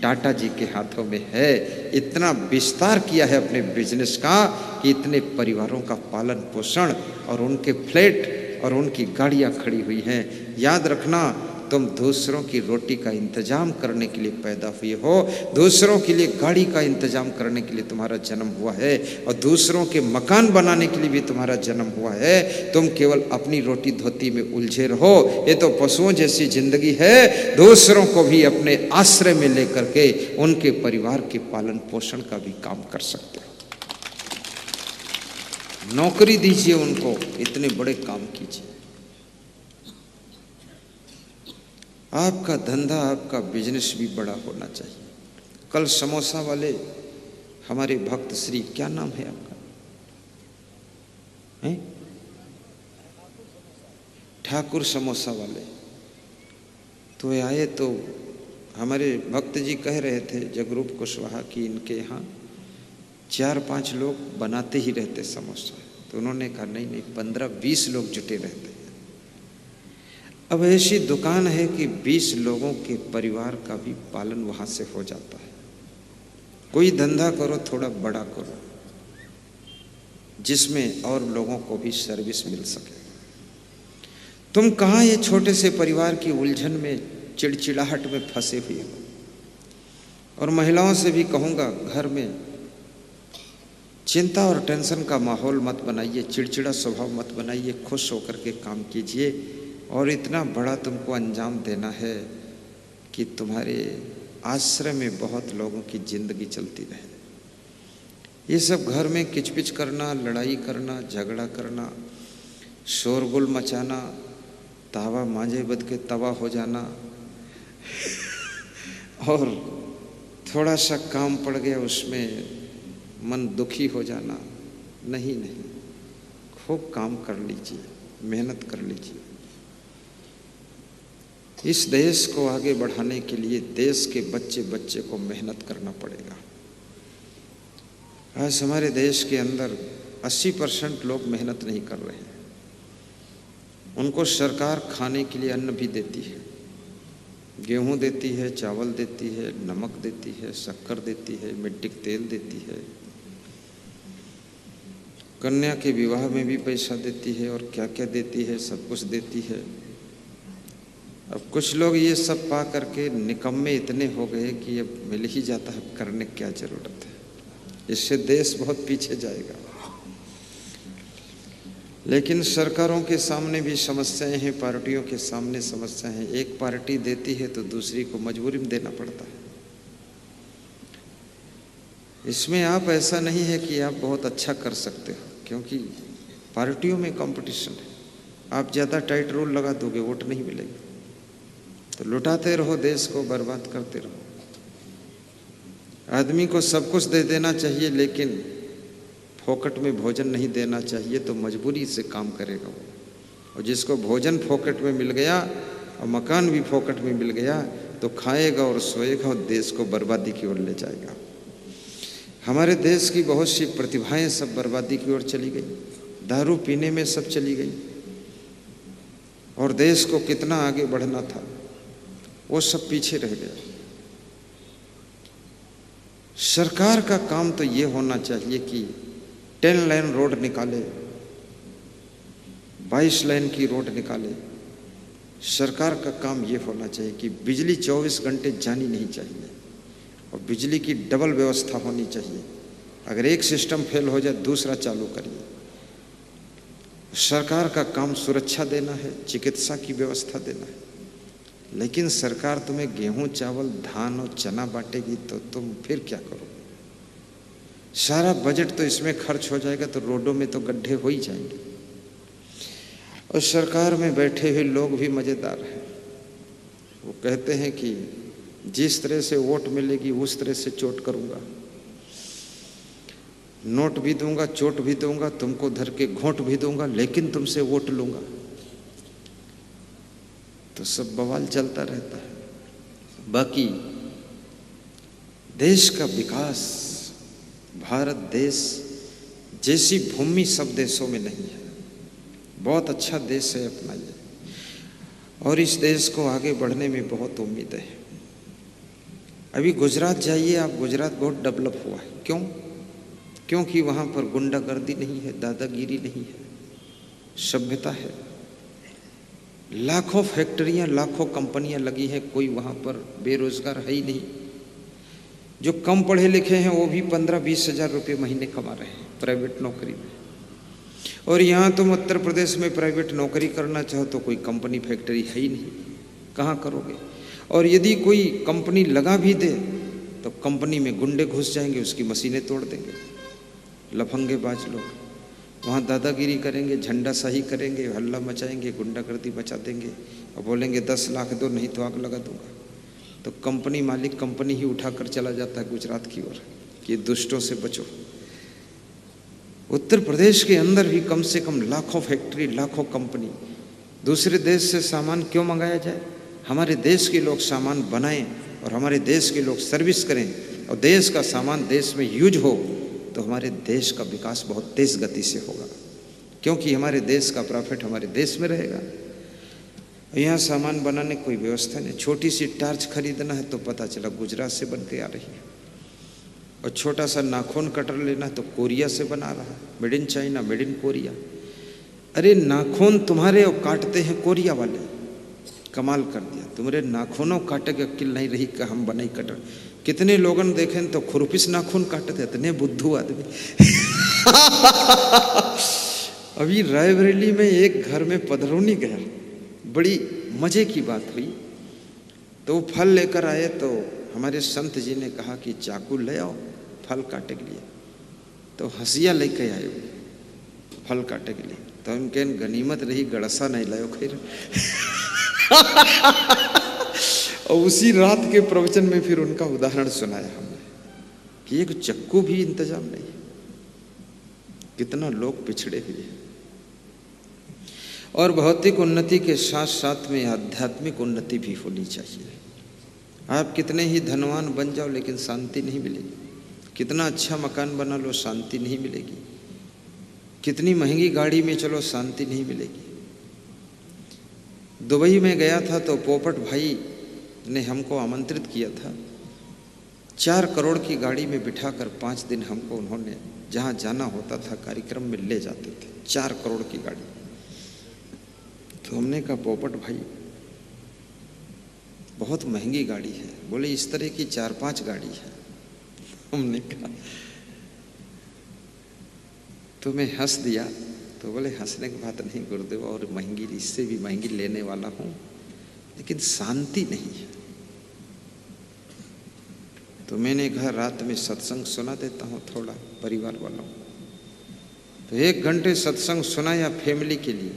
टाटा जी के हाथों में है। इतना विस्तार किया है अपने बिजनेस का कि इतने परिवारों का पालन पोषण और उनके फ्लैट और उनकी गाड़ियां खड़ी हुई हैं। याद रखना, तुम दूसरों की रोटी का इंतजाम करने के लिए पैदा हुए हो, दूसरों के लिए गाड़ी का इंतजाम करने के लिए तुम्हारा जन्म हुआ है, और दूसरों के मकान बनाने के लिए भी तुम्हारा जन्म हुआ है। तुम केवल अपनी रोटी धोती में उलझे रहो, ये तो पशुओं जैसी जिंदगी है। दूसरों को भी अपने आश्रय में लेकर के उनके परिवार के पालन पोषण का भी काम कर सकते हो। नौकरी दीजिए उनको, इतने बड़े काम कीजिए। आपका धंधा, आपका बिजनेस भी बड़ा होना चाहिए। कल समोसा वाले हमारे भक्त श्री, क्या नाम है आपका? हैं? ठाकुर समोसा वाले तो आए, तो हमारे भक्त जी कह रहे थे जगरूप कुशवाहा की इनके यहाँ 4-5 लोग बनाते ही रहते समोसा। तो उन्होंने कहा नहीं नहीं, 15-20 लोग जुटे रहते। अब ऐसी दुकान है कि 20 लोगों के परिवार का भी पालन वहां से हो जाता है। कोई धंधा करो, थोड़ा बड़ा करो, जिसमें और लोगों को भी सर्विस मिल सके। तुम कहाँ ये छोटे से परिवार की उलझन में, चिड़चिड़ाहट में फंसे हुए हो। और महिलाओं से भी कहूँगा, घर में चिंता और टेंशन का माहौल मत बनाइए, चिड़चिड़ा स्वभाव मत बनाइए, खुश होकर के काम कीजिए। और इतना बड़ा तुमको अंजाम देना है कि तुम्हारे आश्रय में बहुत लोगों की जिंदगी चलती रहे। ये सब घर में किचपिच करना, लड़ाई करना, झगड़ा करना, शोरगुल मचाना, तावा मांझे बद के तवा हो जाना, और थोड़ा सा काम पड़ गया उसमें मन दुखी हो जाना, नहीं नहीं, खूब काम कर लीजिए, मेहनत कर लीजिए। इस देश को आगे बढ़ाने के लिए देश के बच्चे बच्चे को मेहनत करना पड़ेगा। आज हमारे देश के अंदर 80% लोग मेहनत नहीं कर रहे हैं। उनको सरकार खाने के लिए अन्न भी देती है, गेहूं देती है, चावल देती है, नमक देती है, शक्कर देती है, मिट्टी का तेल देती है, कन्या के विवाह में भी पैसा देती है, और क्या क्या देती है, सब कुछ देती है। अब कुछ लोग ये सब पा करके निकम्मे इतने हो गए कि अब मिल ही जाता है, करने क्या जरूरत है। इससे देश बहुत पीछे जाएगा। लेकिन सरकारों के सामने भी समस्याएं हैं, पार्टियों के सामने समस्याएं हैं। एक पार्टी देती है तो दूसरी को मजबूरी में देना पड़ता है। इसमें आप ऐसा नहीं है कि आप बहुत अच्छा कर सकते हो, क्योंकि पार्टियों में कंपटीशन है। आप ज़्यादा टाइट रूल लगा दोगे, वोट नहीं मिलेगी। तो लुटाते रहो, देश को बर्बाद करते रहो। आदमी को सब कुछ दे देना चाहिए, लेकिन फोकट में भोजन नहीं देना चाहिए, तो मजबूरी से काम करेगा वो। और जिसको भोजन फोकट में मिल गया और मकान भी फोकट में मिल गया, तो खाएगा और सोएगा और देश को बर्बादी की ओर ले जाएगा। हमारे देश की बहुत सी प्रतिभाएं सब बर्बादी की ओर चली गई, दारू पीने में सब चली गई, और देश को कितना आगे बढ़ना था वो सब पीछे रह गया। सरकार का काम तो ये होना चाहिए कि 10 लेन रोड निकाले, 22 लेन की रोड निकाले। सरकार का काम ये होना चाहिए कि बिजली 24 घंटे जानी नहीं चाहिए, और बिजली की डबल व्यवस्था होनी चाहिए। अगर एक सिस्टम फेल हो जाए, दूसरा चालू करिए। सरकार का काम सुरक्षा देना है, चिकित्सा की व्यवस्था देना है। लेकिन सरकार तुम्हें गेहूं, चावल, धान और चना बांटेगी तो तुम फिर क्या करोगे? सारा बजट तो इसमें खर्च हो जाएगा तो रोडों में तो गड्ढे हो ही जाएंगे। और सरकार में बैठे हुए लोग भी मज़ेदार हैं। वो कहते हैं कि जिस तरह से वोट मिलेगी उस तरह से चोट करूँगा, नोट भी दूंगा, चोट भी दूंगा, तुमको धर के घोंट भी दूंगा, लेकिन तुमसे वोट लूंगा। तो सब बवाल चलता रहता है। बाकी देश का विकास, भारत देश जैसी भूमि सब देशों में नहीं है। बहुत अच्छा देश है अपना ये, और इस देश को आगे बढ़ने में बहुत उम्मीद है। अभी गुजरात जाइए आप, गुजरात बहुत डेवलप हुआ है। क्यों? क्योंकि वहाँ पर गुंडागर्दी नहीं है, दादागिरी नहीं है, सभ्यता है। लाखों फैक्ट्रियाँ, लाखों कंपनियाँ लगी हैं, कोई वहाँ पर बेरोजगार है ही नहीं। जो कम पढ़े लिखे हैं वो भी 15-20 हज़ार रुपये महीने कमा रहे हैं प्राइवेट नौकरी में। और यहाँ तुम उत्तर प्रदेश में प्राइवेट नौकरी करना चाहो तो कोई कंपनी फैक्ट्री है ही नहीं, कहाँ करोगे? और यदि कोई कंपनी लगा भी दे तो कंपनी में गुंडे घुस जाएंगे, उसकी मशीनें तोड़ देंगे। लफंगेबाज लोग वहाँ दादागिरी करेंगे, झंडाशाही करेंगे, हल्ला मचाएंगे, गुंडागर्दी मचा देंगे और बोलेंगे 10 लाख दो नहीं तो आग लगा दूंगा। तो कंपनी मालिक कंपनी ही उठाकर चला जाता है गुजरात की ओर कि दुष्टों से बचो। उत्तर प्रदेश के अंदर भी कम से कम लाखों फैक्ट्री, लाखों कंपनी। दूसरे देश से सामान क्यों मंगाया जाए? हमारे देश के लोग सामान बनाएं और हमारे देश के लोग सर्विस करें और देश का सामान देश में यूज हो तो हमारे देश का विकास बहुत तेज गति से होगा, क्योंकि हमारे देश का प्रॉफिट हमारे देश में रहेगा। यहाँ सामान बनाने कोई व्यवस्था नहीं। छोटी सी टार्च खरीदना है तो पता चला गुजरात से बन के आ रही है, और छोटा सा नाखून कटर लेना है तो कोरिया से बना रहा है, made in China, made in Korea. अरे नाखून तुम्हारे और काटते हैं कोरिया वाले, कमाल कर दिया। तुम्हारे नाखूनों काटे के अक्ल नहीं रही कि हम बनाई कटर। कितने लोगन देखें तो खुरपिस नाखून काटते, इतने बुद्धू आदमी। अभी रायबरेली में एक घर में पधरौनी गया, बड़ी मजे की बात हुई। तो फल लेकर आए तो हमारे संत जी ने कहा कि चाकू ले आओ फल काटे के लिए। तो हंसिया लेके आए फल काटे के लिए। तो उनके गनीमत रही, गड़सा नहीं लाओ खैर। और उसी रात के प्रवचन में फिर उनका उदाहरण सुनाया हमने कि एक चक्कू भी इंतजाम नहीं। कितना लोग पिछड़े हुए हैं। और भौतिक उन्नति के साथ साथ में आध्यात्मिक उन्नति भी होनी चाहिए। आप कितने ही धनवान बन जाओ लेकिन शांति नहीं मिलेगी। कितना अच्छा मकान बना लो, शांति नहीं मिलेगी। कितनी महंगी गाड़ी में चलो, शांति नहीं मिलेगी। दुबई में गया था तो पोपट भाई ने हमको आमंत्रित किया था। 4 करोड़ की गाड़ी में बिठाकर 5 दिन हमको उन्होंने जहाँ जाना होता था कार्यक्रम में ले जाते थे। 4 करोड़ की गाड़ी। तो हमने कहा पोपट भाई बहुत महंगी गाड़ी है। बोले इस तरह की 4-5 गाड़ी है। हमने कहा तो मैं हंस दिया। तो बोले हंसने की बात नहीं गुरुदेव, और महंगी, इससे भी महंगी लेने वाला हूँ, लेकिन शांति नहीं है। तो मैंने कहा रात में सत्संग सुना देता हूँ थोड़ा परिवार वालों। तो 1 घंटे सत्संग सुनाया फैमिली के लिए।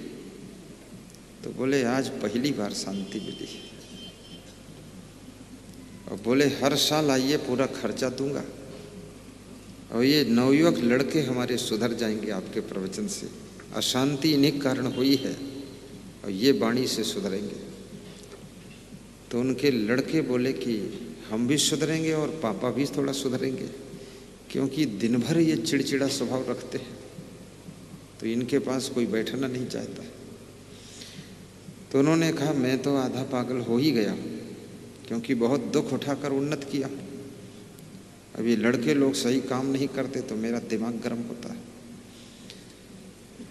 तो बोले आज पहली बार शांति मिली। और बोले हर साल आइए, पूरा खर्चा दूंगा, और ये नवयुवक लड़के हमारे सुधर जाएंगे आपके प्रवचन से। अशांति इन्हीं कारण हुई है और ये वाणी से सुधरेंगे। तो उनके लड़के बोले कि हम भी सुधरेंगे और पापा भी थोड़ा सुधरेंगे, क्योंकि दिन भर ये चिड़चिड़ा स्वभाव रखते हैं, तो इनके पास कोई बैठना नहीं चाहता। तो उन्होंने कहा मैं तो आधा पागल हो ही गया हूँ, क्योंकि बहुत दुख उठाकर उन्नत किया। अब ये लड़के लोग सही काम नहीं करते तो मेरा दिमाग गर्म होता है।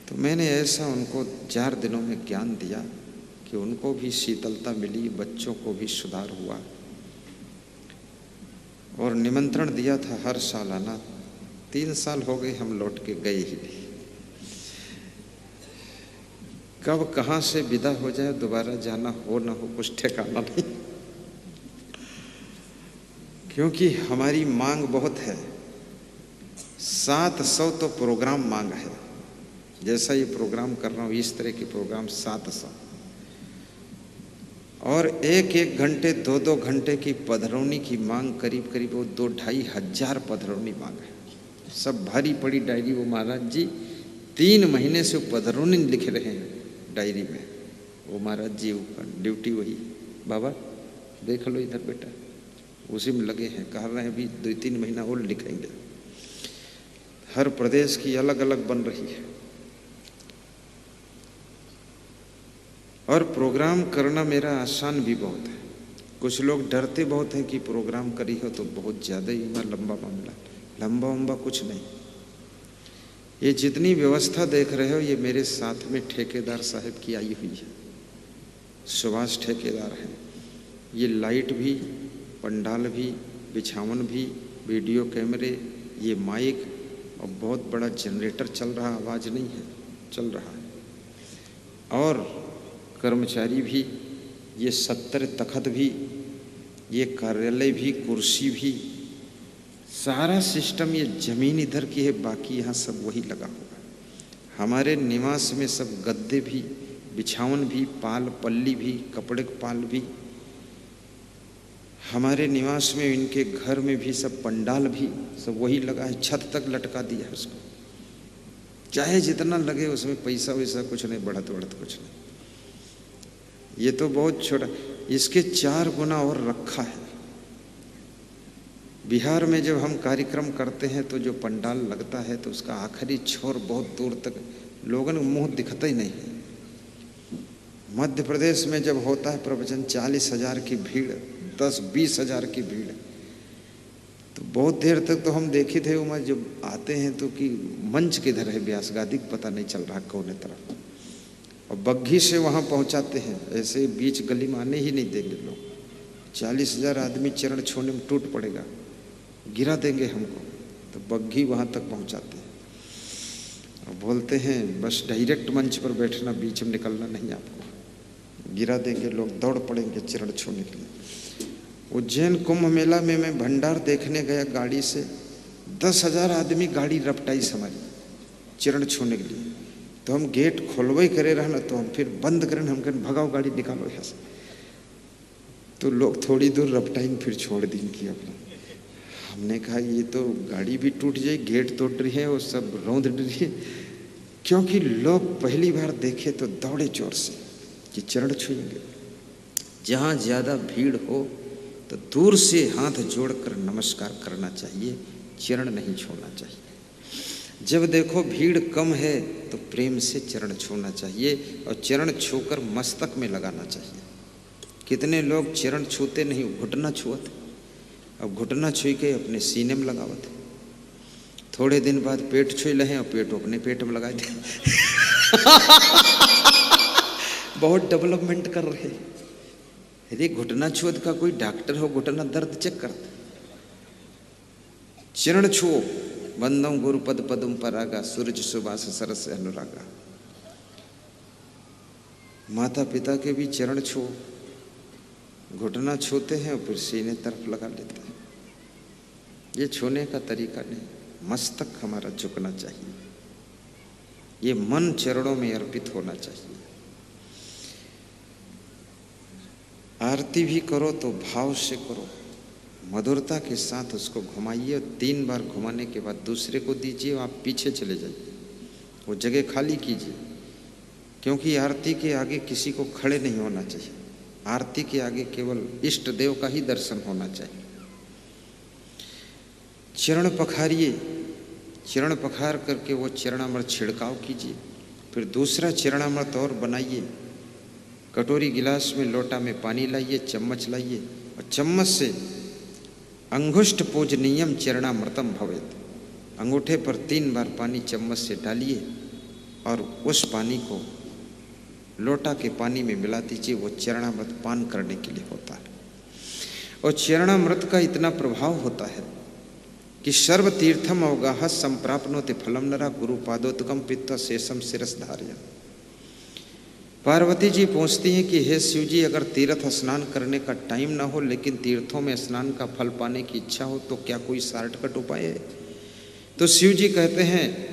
तो मैंने ऐसा उनको 4 दिनों में ज्ञान दिया कि उनको भी शीतलता मिली, बच्चों को भी सुधार हुआ। और निमंत्रण दिया था हर साल आना। 3 साल हो गए हम लौट के गए ही नहीं। कब कहाँ से विदा हो जाए, दोबारा जाना हो ना हो कुछ ठिकाना नहीं, क्योंकि हमारी मांग बहुत है। 700 तो प्रोग्राम मांग है। जैसा ये प्रोग्राम कर रहा हूँ इस तरह के प्रोग्राम 700, और एक एक घंटे 2-2 घंटे की पधरौनी की मांग करीब करीब वो 2-2.5 हजार पधरौनी मांग है। सब भारी पड़ी डायरी। वो महाराज जी 3 महीने से पधरौनी लिख रहे हैं डायरी में। वो महाराज जी ड्यूटी वही, बाबा देख लो इधर बेटा, उसी में लगे हैं। कह रहे हैं अभी 2-3 महीना और लिखेंगे। हर प्रदेश की अलग अलग बन रही है। और प्रोग्राम करना मेरा आसान भी बहुत है। कुछ लोग डरते बहुत हैं कि प्रोग्राम करी हो तो बहुत ज़्यादा ही लंबा मामला। लंबा उम्बा कुछ नहीं। ये जितनी व्यवस्था देख रहे हो ये मेरे साथ में ठेकेदार साहब की आई हुई है। सुभाष ठेकेदार हैं। ये लाइट भी, पंडाल भी, बिछावन भी, वीडियो कैमरे, ये माइक और बहुत बड़ा जनरेटर चल रहा, आवाज़ नहीं है, चल रहा है। और कर्मचारी भी, ये 70 तखत भी, ये कार्यालय भी, कुर्सी भी, सारा सिस्टम। ये जमीन इधर की है, बाकी यहाँ सब वही लगा हुआ। हमारे निवास में सब गद्दे भी, बिछावन भी, पाल पल्ली भी, कपड़े पाल भी। हमारे निवास में, इनके घर में भी सब पंडाल भी सब वही लगा है। छत तक लटका दिया है उसको। चाहे जितना लगे उसमें पैसा वैसा कुछ नहीं, बढ़त कुछ नहीं। ये तो बहुत छोटा, इसके 4 गुना और रखा है। बिहार में जब हम कार्यक्रम करते हैं तो जो पंडाल लगता है तो उसका आखिरी छोर बहुत दूर तक लोगों को मुंह दिखता ही नहीं है। मध्य प्रदेश में जब होता है प्रवचन, 40,000 की भीड़, 10-20 हजार की भीड़, तो बहुत देर तक तो हम देखे थे। उमर जब आते हैं तो कि मंच किधर है, व्यास गादी पता नहीं चल रहा कौन तरफ। और बग्घी से वहाँ पहुँचाते हैं, ऐसे बीच गली में आने ही नहीं देंगे लोग। 40,000 आदमी चरण छूने में टूट पड़ेगा, गिरा देंगे हमको। तो बग्घी वहाँ तक पहुँचाते हैं और बोलते हैं बस डायरेक्ट मंच पर बैठना, बीच में निकलना नहीं आपको, गिरा देंगे लोग, दौड़ पड़ेंगे चरण छूने के लिए। उज्जैन कुंभ मेला में मैं भंडार देखने गया गाड़ी से, 10,000 आदमी गाड़ी रपटाई हमारी चरण छूने के लिए। तो हम गेट खोलवे करे रहना, तो हम फिर बंद करें, हम कहें भगाओ गाड़ी निकालो यहाँ से। तो लोग थोड़ी दूर रपटाइन फिर छोड़ दी कि अपना। हमने कहा ये तो गाड़ी भी टूट जाए, गेट टूट रही है और सब रौंद रही है। क्योंकि लोग पहली बार देखे तो दौड़े जोर से कि चरण छूएंगे। जहाँ ज़्यादा भीड़ हो तो दूर से हाथ जोड़कर नमस्कार करना चाहिए, चरण नहीं छूना चाहिए। जब देखो भीड़ कम है तो प्रेम से चरण छूना चाहिए और चरण छूकर मस्तक में लगाना चाहिए। कितने लोग चरण छूते नहीं, घुटना छुअते, अब घुटना छुई के अपने सीने में लगावते। थोड़े दिन बाद पेट छुई लहे और पेट अपने पेट में लगा दे। बहुत डेवलपमेंट कर रहे। यदि घुटना छुअत का कोई डॉक्टर हो, घुटना दर्द चेक करता। चरण छुओ, बंदों गुरुपद पदम परागा, सूरज सुबास सरस अनुरागा। माता पिता के भी चरण छुओ। घुटना छूते हैं और फिर सीने तरफ लगा लेते हैं। ये छूने का तरीका नहीं, मस्तक हमारा झुकना चाहिए। ये मन चरणों में अर्पित होना चाहिए। आरती भी करो तो भाव से करो, मधुरता के साथ उसको घुमाइए। 3 बार घुमाने के बाद दूसरे को दीजिए, आप पीछे चले जाइए, वो जगह खाली कीजिए। क्योंकि आरती के आगे किसी को खड़े नहीं होना चाहिए। आरती के आगे केवल इष्ट देव का ही दर्शन होना चाहिए। चरण पखारिए, चरण पखार करके वो चरणामृत छिड़काव कीजिए। फिर दूसरा चरणामृत और बनाइए। कटोरी गिलास में, लोटा में पानी लाइए, चम्मच लाइए और चम्मच से अंगुष्ठ पूजनीयम चरणामृतम भवेत, अंगूठे पर 3 बार पानी चम्मच से डालिए और उस पानी को लोटा के पानी में मिला दीजिए। वो चरणामृत पान करने के लिए होता है। और चरणामृत का इतना प्रभाव होता है कि सर्व तीर्थम अवगाह संप्राप्नोति फलम नरा गुरु पादोदकम पित्वा शेषम शिरस धार्य। पार्वती जी पूछती हैं कि हे शिव जी, अगर तीर्थ स्नान करने का टाइम ना हो लेकिन तीर्थों में स्नान का फल पाने की इच्छा हो तो क्या कोई शॉर्टकट उपाय है? तो शिव जी कहते हैं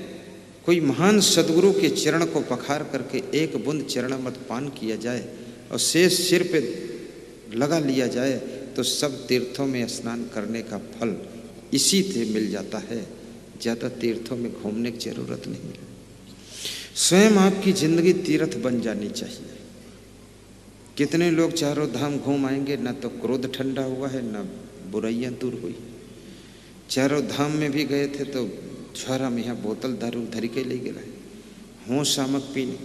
कोई महान सदगुरु के चरण को पखार करके एक बूंद चरणामृत पान किया जाए और शेष सिर पे लगा लिया जाए तो सब तीर्थों में स्नान करने का फल इसी से मिल जाता है। ज़्यादा तीर्थों में घूमने की जरूरत नहीं है। स्वयं आपकी जिंदगी तीर्थ बन जानी चाहिए। कितने लोग चारों धाम घूम आएंगे, ना तो क्रोध ठंडा हुआ है ना बुराइयां दूर हुई। चारों धाम में भी गए थे तो छोरा में यहाँ बोतल दारू धरी के ले गए, हों शामक पीने।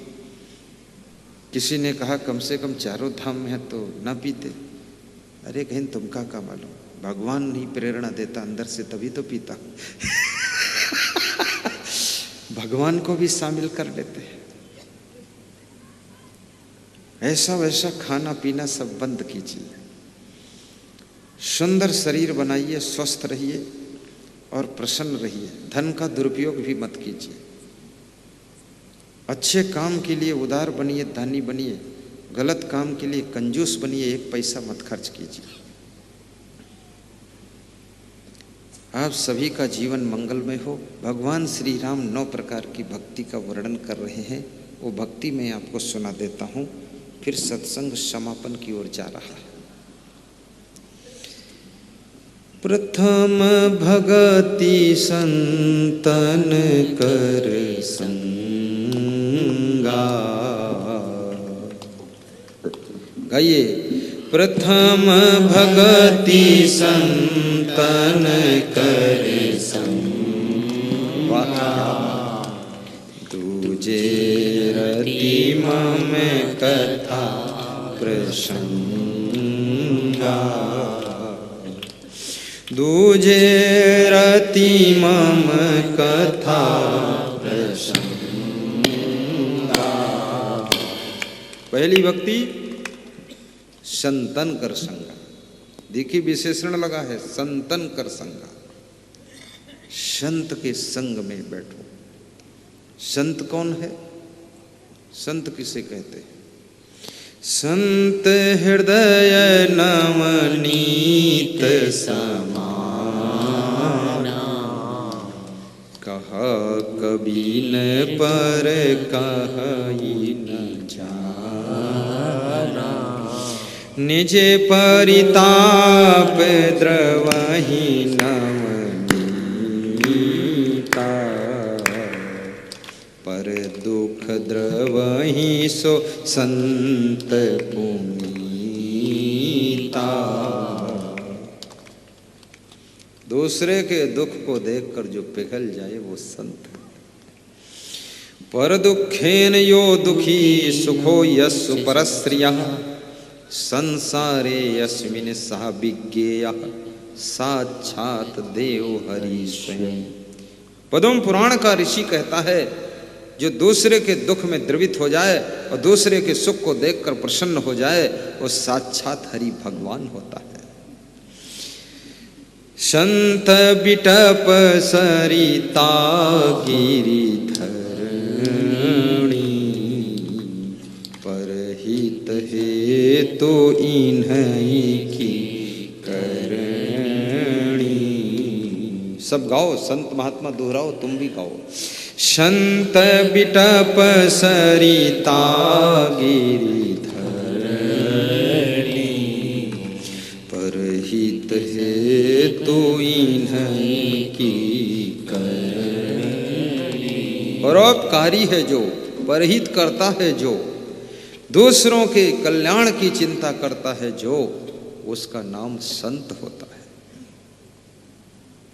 किसी ने कहा कम से कम चारों धाम में है तो ना पीते। अरे कहीं तुमका का मालूम, भगवान ही प्रेरणा देता अंदर से तभी तो पीता। भगवान को भी शामिल कर लेते हैं। ऐसा वैसा खाना पीना सब बंद कीजिए, सुंदर शरीर बनाइए, स्वस्थ रहिए और प्रसन्न रहिए। धन का दुरुपयोग भी मत कीजिए। अच्छे काम के लिए उदार बनिए, दानी बनिए। गलत काम के लिए कंजूस बनिए, एक पैसा मत खर्च कीजिए। आप सभी का जीवन मंगलमय हो। भगवान श्री राम 9 प्रकार की भक्ति का वर्णन कर रहे हैं, वो भक्ति मैं आपको सुना देता हूँ, फिर सत्संग समापन की ओर जा रहा है। प्रथम भगति संतन कर संगा। गाइए। प्रथम भगति संतन कर संगा, दूजे रति मम कथा प्रसंगा। दूजे रति मम कथा प्रसंगा। पहली भक्ति संतन कर संगा। देखिए विशेषण लगा है, संतन कर संगा। संत के संग में बैठो। संत कौन है? संत किसे कहते हैं? संत हृदय नवनीत समाना, कहा कभी न पर कहीं न जाना। निजे परिताप द्रवहि नवनीता, पर दुख द्रवहि सो संत पुनीता। दूसरे के दुख को देखकर जो पिघल जाए वो संत है। पर दुखेन यो दुखी सुखो यस्सु परस्त्रियः, संसारे यस्मिन् सह विज्ञेयः, साक्षात देव हरि स्वयं। पद्म पुराण का ऋषि कहता है जो दूसरे के दुख में द्रवित हो जाए और दूसरे के सुख को देखकर प्रसन्न हो जाए वो साक्षात हरि भगवान होता है। संत बिटप सरिता गिरिधरणी, परहित हेतु इन्हीं की करणी। सब गाओ, संत महात्मा दोहराओ, तुम भी गाओ। संत बिटप सरिता गिरिधरणी, परहित हेतु इन्हीं की करणी। परोपकारी है जो, परहित करता है जो, दूसरों के कल्याण की चिंता करता है जो, उसका नाम संत होता है।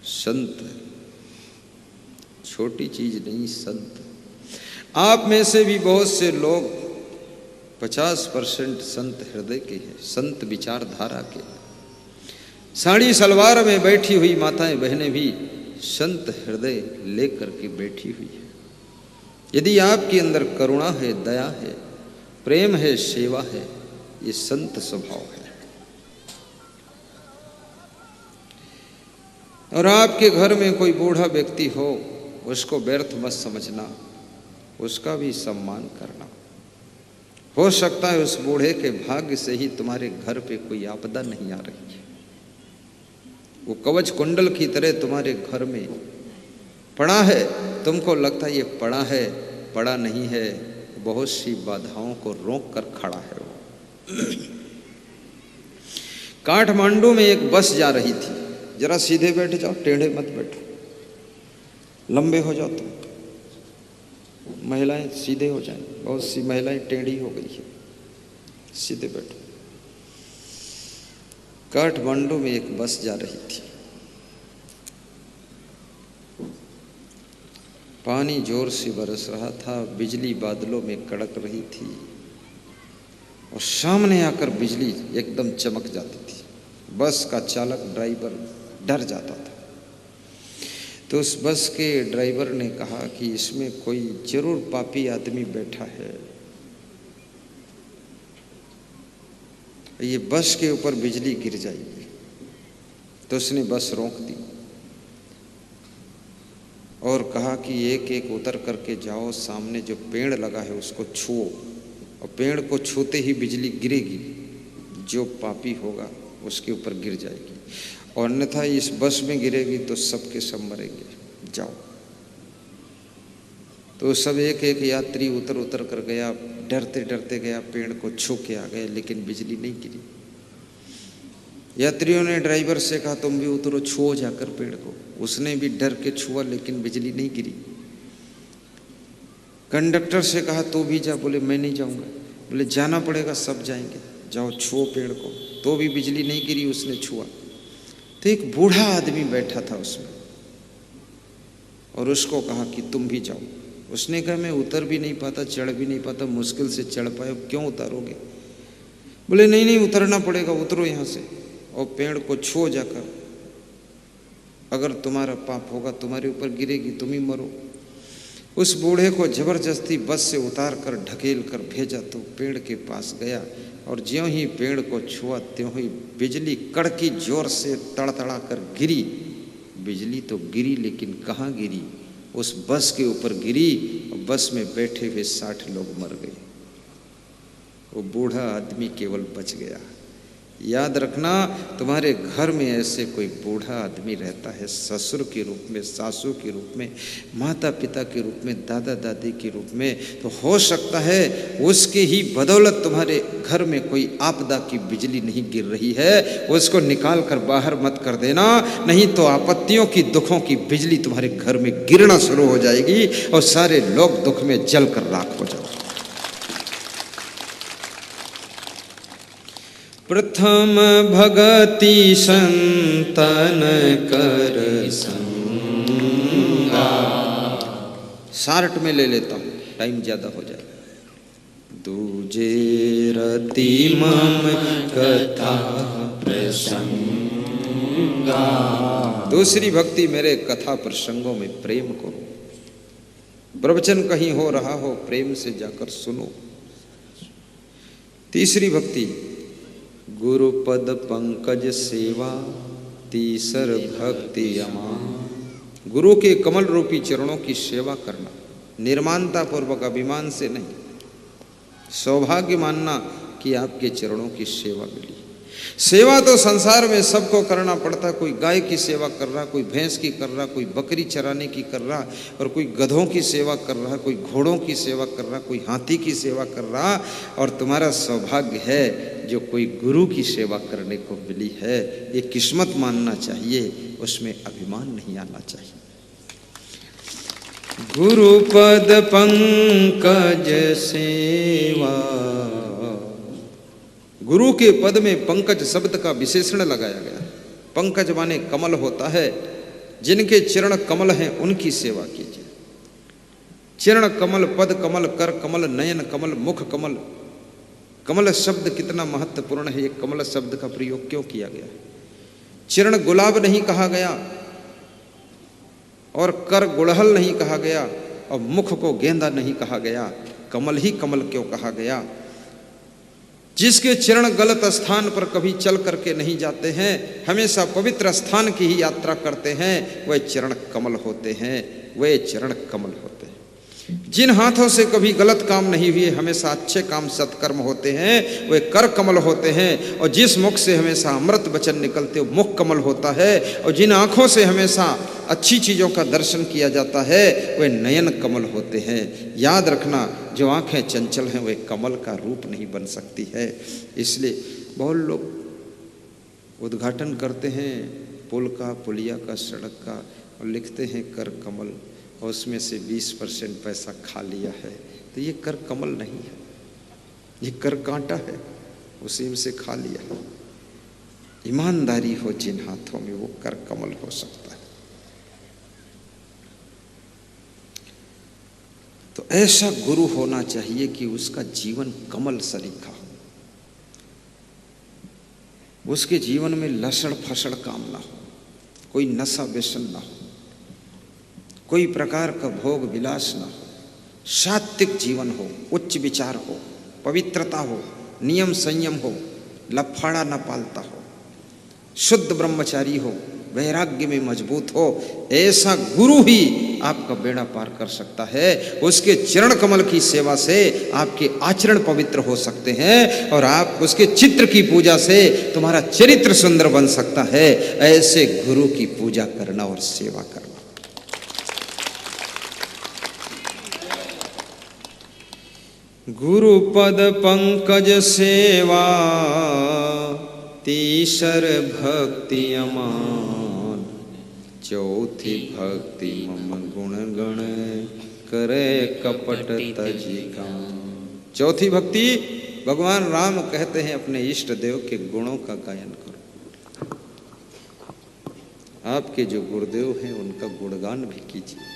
संत छोटी चीज नहीं, संत। आप में से भी बहुत से लोग 50% संत हृदय के हैं, संत विचारधारा के। साड़ी सलवार में बैठी हुई माताएं बहनें भी संत हृदय लेकर के बैठी हुई है। यदि आपके अंदर करुणा है, दया है, प्रेम है, सेवा है, ये संत स्वभाव है। और आपके घर में कोई बूढ़ा व्यक्ति हो, उसको व्यर्थ मत समझना, उसका भी सम्मान करना। हो सकता है उस बूढ़े के भाग्य से ही तुम्हारे घर पे कोई आपदा नहीं आ रही है। वो कवच कुंडल की तरह तुम्हारे घर में पड़ा है, तुमको लगता है ये पड़ा है, पड़ा नहीं है, बहुत सी बाधाओं को रोक कर खड़ा है वो। काठमांडू में एक बस जा रही थी, जरा सीधे बैठ जाओ, टेढ़े मत बैठो, लंबे हो जाओ तुम, महिलाएं सीधे हो जाएं, बहुत सी महिलाएं टेढ़ी हो गई है, सीधे बैठो। काठमांडू में एक बस जा रही थी, पानी जोर से बरस रहा था, बिजली बादलों में कड़क रही थी और सामने आकर बिजली एकदम चमक जाती थी। बस का चालक ड्राइवर डर जाता था। तो उस बस के ड्राइवर ने कहा कि इसमें कोई जरूर पापी आदमी बैठा है, ये बस के ऊपर बिजली गिर जाएगी। तो उसने बस रोक दी और कहा कि एक एक उतर करके जाओ, सामने जो पेड़ लगा है उसको छुओ और पेड़ को छूते ही बिजली गिरेगी, जो पापी होगा उसके ऊपर गिर जाएगी और अन्यथा इस बस में गिरेगी तो सबके सब मरेंगे, जाओ। तो सब एक एक यात्री उतर उतर कर गया, डरते डरते गया, पेड़ को छू के आ गए, लेकिन बिजली नहीं गिरी। यात्रियों ने ड्राइवर से कहा तुम भी उतरो, छुओ जाकर पेड़ को। उसने भी डर के छुआ, लेकिन बिजली नहीं गिरी। कंडक्टर से कहा तू भी जा, बोले मैं नहीं जाऊंगा। बोले जाना पड़ेगा, सब जाएंगे, जाओ छुओ पेड़ को। तो भी बिजली नहीं गिरी, उसने छुआ। तो एक बूढ़ा आदमी बैठा था उसमें और उसको कहा कि तुम भी जाओ। उसने कहा मैं उतर भी नहीं पाता, चढ़ भी नहीं पाता, मुश्किल से चढ़ पाए, क्यों उतारोगे? बोले नहीं नहीं उतरना पड़ेगा, उतरो यहाँ से और पेड़ को छुओ जाकर, अगर तुम्हारा पाप होगा तुम्हारे ऊपर गिरेगी, तुम ही मरो। उस बूढ़े को जबरदस्ती बस से उतार कर ढकेल कर भेजा तो पेड़ के पास गया और ज्यों ही पेड़ को छुआ त्यों ही बिजली कड़की जोर से तड़तड़ा कर गिरी। बिजली तो गिरी, लेकिन कहाँ गिरी? उस बस के ऊपर गिरी और बस में बैठे हुए 60 लोग मर गए। वो बूढ़ा आदमी केवल बच गया। याद रखना, तुम्हारे घर में ऐसे कोई बूढ़ा आदमी रहता है, ससुर के रूप में, सासू के रूप में, माता पिता के रूप में, दादा दादी के रूप में, तो हो सकता है उसके ही बदौलत तुम्हारे घर में कोई आपदा की बिजली नहीं गिर रही है। उसको निकाल कर बाहर मत कर देना, नहीं तो आपत्तियों की, दुखों की बिजली तुम्हारे घर में गिरना शुरू हो जाएगी और सारे लोग दुख में जल कर राख हो जाओगे। प्रथम भगति संतन कर संगा। शार्ट में ले लेता हूँ, टाइम ज्यादा हो जाएगा। दूजे रति मम कथा प्रसंगा। दूसरी भक्ति मेरे कथा प्रसंगों में प्रेम करो। प्रवचन कहीं हो रहा हो, प्रेम से जाकर सुनो। तीसरी भक्ति गुरु पद पंकज सेवा, तीसर भक्ति यमा। गुरु के कमल रूपी चरणों की सेवा करना, निर्मानता पूर्वक, अभिमान से नहीं। सौभाग्य मानना कि आपके चरणों की सेवा मिली। सेवा तो संसार में सबको करना पड़ता। कोई गाय की सेवा कर रहा, कोई भैंस की कर रहा, कोई बकरी चराने की कर रहा, और कोई गधों की सेवा कर रहा, कोई घोड़ों की सेवा कर रहा, कोई हाथी की सेवा कर रहा। और तुम्हारा सौभाग्य है जो कोई गुरु की सेवा करने को मिली है। ये किस्मत मानना चाहिए, उसमें अभिमान नहीं आना चाहिए। गुरु पद पंकज सेवा। गुरु के पद में पंकज शब्द का विशेषण लगाया गया। पंकज माने कमल होता है, जिनके चरण कमल हैं उनकी सेवा कीजिए। चरण कमल, पद कमल, कर कमल, नयन कमल, मुख कमल। कमल शब्द कितना महत्वपूर्ण है, ये कमल शब्द का प्रयोग क्यों किया गया? चरण गुलाब नहीं कहा गया और कर गुड़हल नहीं कहा गया और मुख को गेंदा नहीं कहा गया। कमल ही कमल क्यों कहा गया? जिसके चरण गलत स्थान पर कभी चल करके नहीं जाते हैं, हमेशा पवित्र स्थान की ही यात्रा करते हैं, वह चरण कमल होते हैं, वह चरण कमल होते हैं। जिन हाथों से कभी गलत काम नहीं हुए, हमेशा अच्छे काम सत्कर्म होते हैं, वे कर कमल होते हैं। और जिस मुख से हमेशा अमृत वचन निकलते, वो मुख कमल होता है। और जिन आँखों से हमेशा अच्छी चीज़ों का दर्शन किया जाता है वे नयन कमल होते हैं। याद रखना, जो आंखें चंचल हैं वे कमल का रूप नहीं बन सकती है। इसलिए बहुत लोग उद्घाटन करते हैं पुल का, पुलिया का, सड़क का, और लिखते हैं कर कमल, और उसमें से 20% पैसा खा लिया है। तो ये कर कमल नहीं है, ये कर कांटा है, उसी में से खा लिया है। ईमानदारी हो जिन हाथों में, वो कर कमल हो सकता है। तो ऐसा गुरु होना चाहिए कि उसका जीवन कमल सरीखा हो, उसके जीवन में लसड़ फसड़ काम ना हो, कोई नशा व्यसन ना हो, कोई प्रकार का भोग विलास ना हो, सात्विक जीवन हो, उच्च विचार हो, पवित्रता हो, नियम संयम हो, लफाड़ा न पालता हो, शुद्ध ब्रह्मचारी हो, वैराग्य में मजबूत हो। ऐसा गुरु ही आपका बेड़ा पार कर सकता है। उसके चरण कमल की सेवा से आपके आचरण पवित्र हो सकते हैं, और आप उसके चित्र की पूजा से तुम्हारा चरित्र सुंदर बन सकता है। ऐसे गुरु की पूजा करना और सेवा करना। गुरु पद पंकज सेवा, तीसर भक्ति अमान, चौथी भक्ति मम गुण गण, करे कपट तजी काम। चौथी भक्ति, भगवान राम कहते हैं अपने इष्ट देव के गुणों का गायन करो। आपके जो गुरुदेव हैं उनका गुणगान भी कीजिए।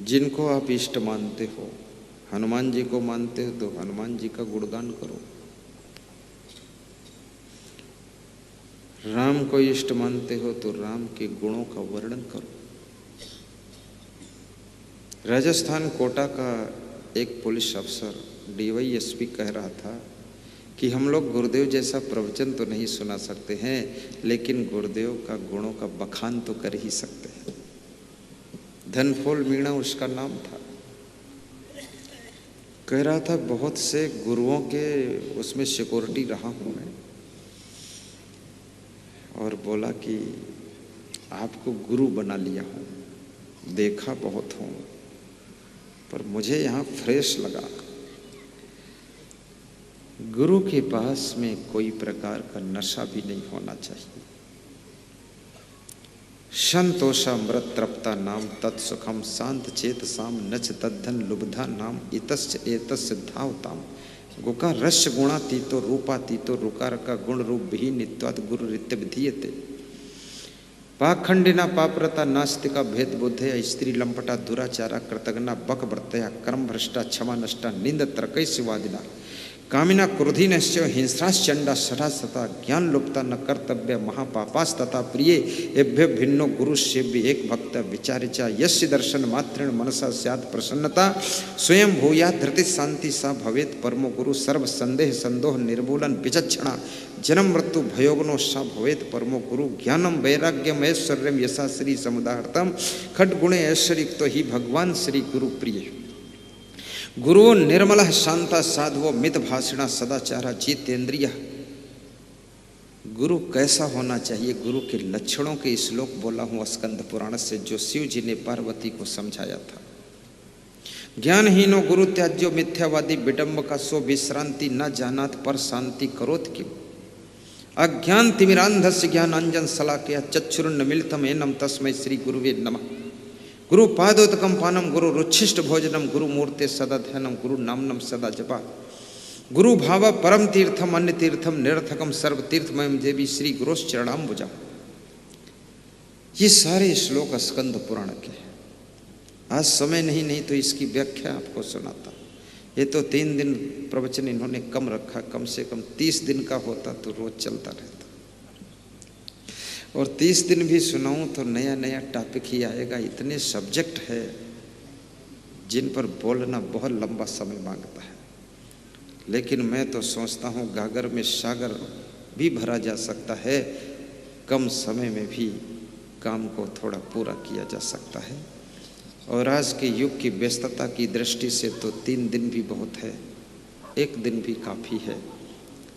जिनको आप इष्ट मानते हो, हनुमान जी को मानते हो तो हनुमान जी का गुणगान करो। राम को इष्ट मानते हो तो राम के गुणों का वर्णन करो। राजस्थान कोटा का एक पुलिस अफसर DYSP कह रहा था कि हम लोग गुरुदेव जैसा प्रवचन तो नहीं सुना सकते हैं, लेकिन गुरुदेव का गुणों का बखान तो कर ही सकते हैं। धनफोल मीणा उसका नाम था। कह रहा था बहुत से गुरुओं के उसमें सिक्योरिटी रहा हूँ मैं, और बोला कि आपको गुरु बना लिया हूँ, देखा बहुत हूँ, पर मुझे यहाँ फ्रेश लगा। गुरु के पास में कोई प्रकार का नशा भी नहीं होना चाहिए। संतोषामृत तृप्ता नाम तत्सुखम शांत चेत साम नच तद्धन लुब्धा नाम इतस्य एतस्य धावताम। गुका रस गुणातीतो रूपातीतो रुकार का गुण रूप भी नित्वाद गुरु रित्य विधीयते। पाखंडिना पापरता नास्तिका भेद बुद्धया स्त्री लंपटा दुराचारा कृतज्ञा बक व्रतया कर्म भ्रष्टा क्षमा नष्टा निंद तर्कय शिवादिना कामिना क्रोधीनश्च हिंस्राश्चंडा सदा ज्ञान लुप्ता न कर्तव्य महापापास्तथा प्रिय एभ्य भिन्नो गुरु सेव्य एक भक्त विचारिचा यस्य दर्शन मात्रेण मनसा स्यात् प्रसन्नता स्वयं भूया धृति शांति सा भवेत परमो गुरु सर्व संदेह संदोह निर्मूलन विचक्षणा जन्म मृत्यु भयोगनो सा भवेत परमो गुरु ज्ञानम वैराग्यम ऐश्वर्यम यशा श्री समुदाहर्तम खड्गुणे ऐश्वर्युक्तो ही भगवान श्री गुरु प्रिय। गुरु निर्मल शांता साधुओ मित भाषणा सदाचारा जितेंद्रिय। गुरु कैसा होना चाहिए, गुरु के लक्षणों के श्लोक बोला हूँ स्कंद पुराण से, जो शिव जी ने पार्वती को समझाया था। ज्ञानहीनो गुरु त्याज्यो मिथ्यावादी विडम्ब का सो विश्रांति न जानात पर शांति करोत क्यों। अज्ञान तिमिरांधस्य ज्ञानांजन शलाकया चक्षुरुन्मीलितम् येन तस्मै श्री गुरुवे नमः। गुरु पादोदकम पानम गुरु रुच्छिष्ट भोजनम गुरु मूर्ते सदा ध्यानम गुरु नामनम सदा जपा। गुरु भाव परम तीर्थम अन्य तीर्थम निरर्थकम सर्व तीर्थमयम देवी श्री गुरोश्चरणाम्बुजा। ये सारे श्लोक स्कंद पुराण के हैं। आज समय नहीं तो इसकी व्याख्या आपको सुनाता। ये तो 3 दिन प्रवचन इन्होंने कम रखा, कम से कम 30 दिन का होता तो रोज चलता रहता, और 30 दिन भी सुनाऊं तो नया नया टॉपिक ही आएगा। इतने सब्जेक्ट है जिन पर बोलना बहुत लंबा समय मांगता है, लेकिन मैं तो सोचता हूँ गागर में सागर भी भरा जा सकता है, कम समय में भी काम को थोड़ा पूरा किया जा सकता है। और आज के युग की व्यस्तता की दृष्टि से तो 3 दिन भी बहुत है, 1 दिन भी काफ़ी है।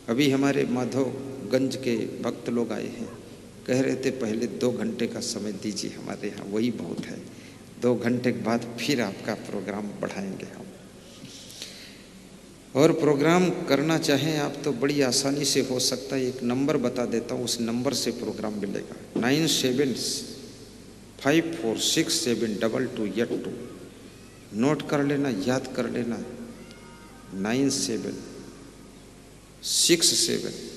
अभी हमारे माधवगंज के भक्त लोग आए हैं, कह रहे थे पहले 2 घंटे का समय दीजिए, हमारे यहाँ वही बहुत है। 2 घंटे के बाद फिर आपका प्रोग्राम बढ़ाएंगे हम। और प्रोग्राम करना चाहें आप तो बड़ी आसानी से हो सकता है। एक नंबर बता देता हूँ, उस नंबर से प्रोग्राम मिलेगा 9754672282। नोट कर लेना, याद कर लेना, 9767